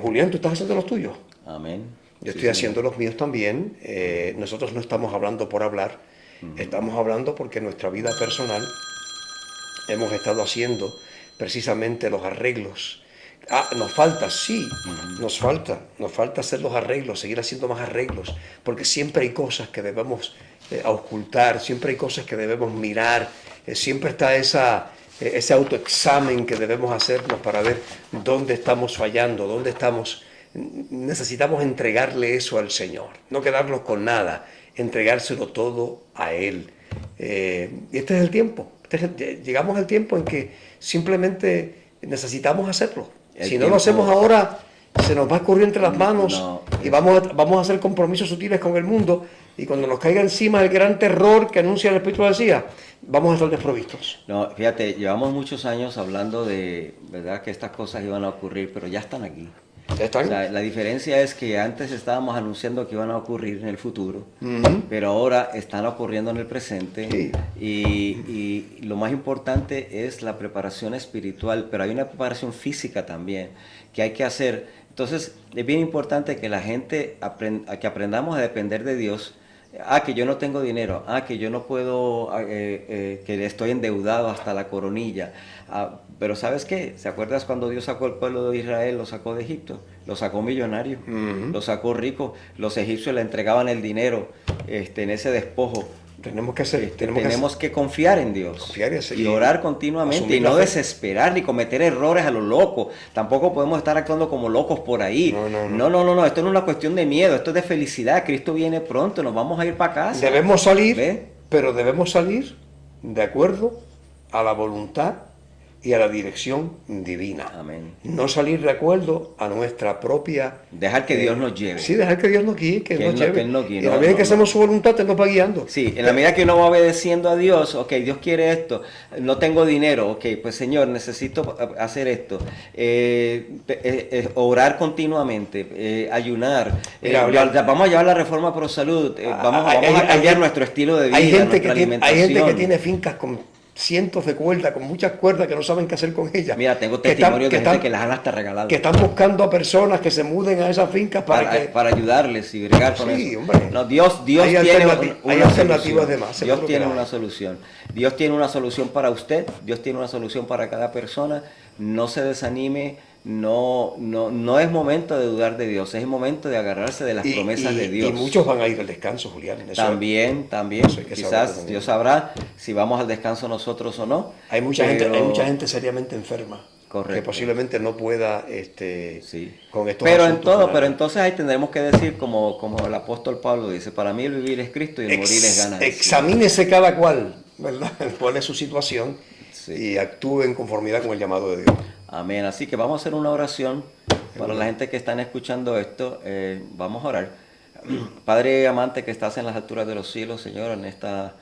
Julián, ¿tú estás haciendo los tuyos? Amén. Yo estoy haciendo los míos también. Nosotros no estamos hablando por hablar, estamos hablando porque en nuestra vida personal hemos estado haciendo precisamente los arreglos. Nos falta, sí, nos falta hacer los arreglos, seguir haciendo más arreglos, porque siempre hay cosas que debemos auscultar, siempre hay cosas que debemos mirar, siempre está ese autoexamen que debemos hacernos para ver dónde estamos fallando, dónde estamos. Necesitamos entregarle eso al Señor, no quedarnos con nada, entregárselo todo a Él. Y este es el tiempo, llegamos al tiempo en que simplemente necesitamos hacerlo. Si no lo hacemos ahora, se nos va a escurrir entre las manos y vamos a hacer compromisos sutiles con el mundo, y cuando nos caiga encima el gran terror que anuncia el Espíritu decía, vamos a estar desprovistos. No, fíjate, llevamos muchos años hablando de, ¿verdad?, que estas cosas iban a ocurrir, pero ya están aquí. O sea, la diferencia es que antes estábamos anunciando que iban a ocurrir en el futuro, pero ahora están ocurriendo en el presente, y lo más importante es la preparación espiritual, pero hay una preparación física también que hay que hacer. Entonces es bien importante que la gente que aprendamos a depender de Dios. Que yo no tengo dinero, que yo no puedo, que estoy endeudado hasta la coronilla. Pero ¿sabes qué? ¿Se acuerdas cuando Dios sacó al pueblo de Israel, lo sacó de Egipto? Lo sacó millonario, lo sacó rico. Los egipcios le entregaban el dinero en ese despojo. Tenemos que confiar en Dios, y orar continuamente, y no desesperar ni cometer errores a lo loco. Tampoco podemos estar actuando como locos por ahí. No, esto no es una cuestión de miedo, esto es de felicidad. Cristo viene pronto, nos vamos a ir para casa. Debemos salir, pero debemos salir de acuerdo a la voluntad y a la dirección divina. Amén. No salir de acuerdo a nuestra propia... Dejar que Dios nos lleve. Sí, dejar que Dios nos guíe, que nos lleve. Que Él nos guíe. Y en la medida que hacemos su voluntad, Él nos va guiando. Sí, en la medida que uno va obedeciendo a Dios, ok, Dios quiere esto, no tengo dinero, ok, pues Señor, necesito hacer esto. Orar continuamente, ayunar. Mira, vamos a llevar la reforma pro salud, vamos a cambiar nuestro estilo de vida, hay gente nuestra alimentación. Hay gente que tiene fincas con cientos de cuerdas, con muchas cuerdas que no saben qué hacer con ellas. Mira, tengo testimonios de gente que las han hasta regalado. Que están buscando a personas que se muden a esas fincas para ayudarles y bregar con sí, eso. hombre. No, Dios tiene hay alternativas de más. Dios tiene una solución. Dios tiene una solución para usted, Dios tiene una solución para cada persona. No se desanime. No es momento de dudar de Dios, es momento de agarrarse de las promesas de Dios. Y muchos van a ir al descanso, Julián. También. Quizás Dios sabrá si vamos al descanso nosotros o no. Hay mucha gente seriamente enferma. Correcto. Que posiblemente no pueda con estos pero entonces ahí tendremos que decir como el apóstol Pablo dice, para mí el vivir es Cristo y el morir es ganancia. Examínese cada cual, ¿verdad? Cuál es su situación, sí, y actúe en conformidad con el llamado de Dios. Amén. Así que vamos a hacer una oración para la gente que están escuchando esto. Vamos a orar. Padre amante que estás en las alturas de los cielos, Señor, en esta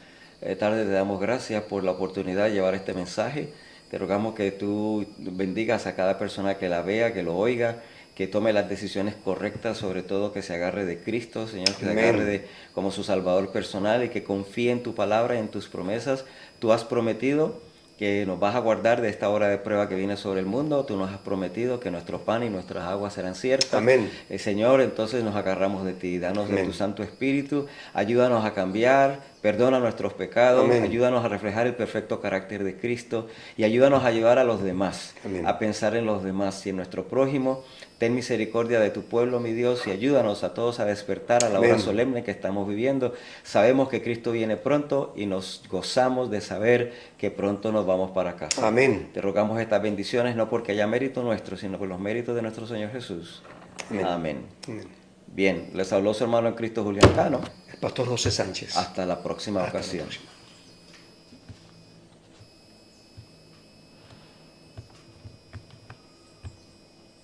tarde te damos gracias por la oportunidad de llevar este mensaje. Te rogamos que tú bendigas a cada persona que la vea, que lo oiga, que tome las decisiones correctas, sobre todo que se agarre de Cristo, Señor, que se agarre como su Salvador personal y que confíe en tu palabra y en tus promesas. Tú has prometido que nos vas a guardar de esta hora de prueba que viene sobre el mundo. Tú nos has prometido que nuestro pan y nuestras aguas serán ciertas. Amén. Señor, entonces nos agarramos de ti. Danos de tu Santo Espíritu. Ayúdanos a cambiar. Perdona nuestros pecados. Amén. Ayúdanos a reflejar el perfecto carácter de Cristo. Y ayúdanos a ayudar a los demás. Amén. A pensar en los demás y en nuestro prójimo. Ten misericordia de tu pueblo, mi Dios, y ayúdanos a todos a despertar a la hora solemne que estamos viviendo. Sabemos que Cristo viene pronto y nos gozamos de saber que pronto nos vamos para casa. Amén. Te rogamos estas bendiciones, no porque haya mérito nuestro, sino por los méritos de nuestro Señor Jesús. Amén. Amén. Bien, les habló su hermano en Cristo, Julián Cano. El pastor José Sánchez. Hasta la próxima ocasión.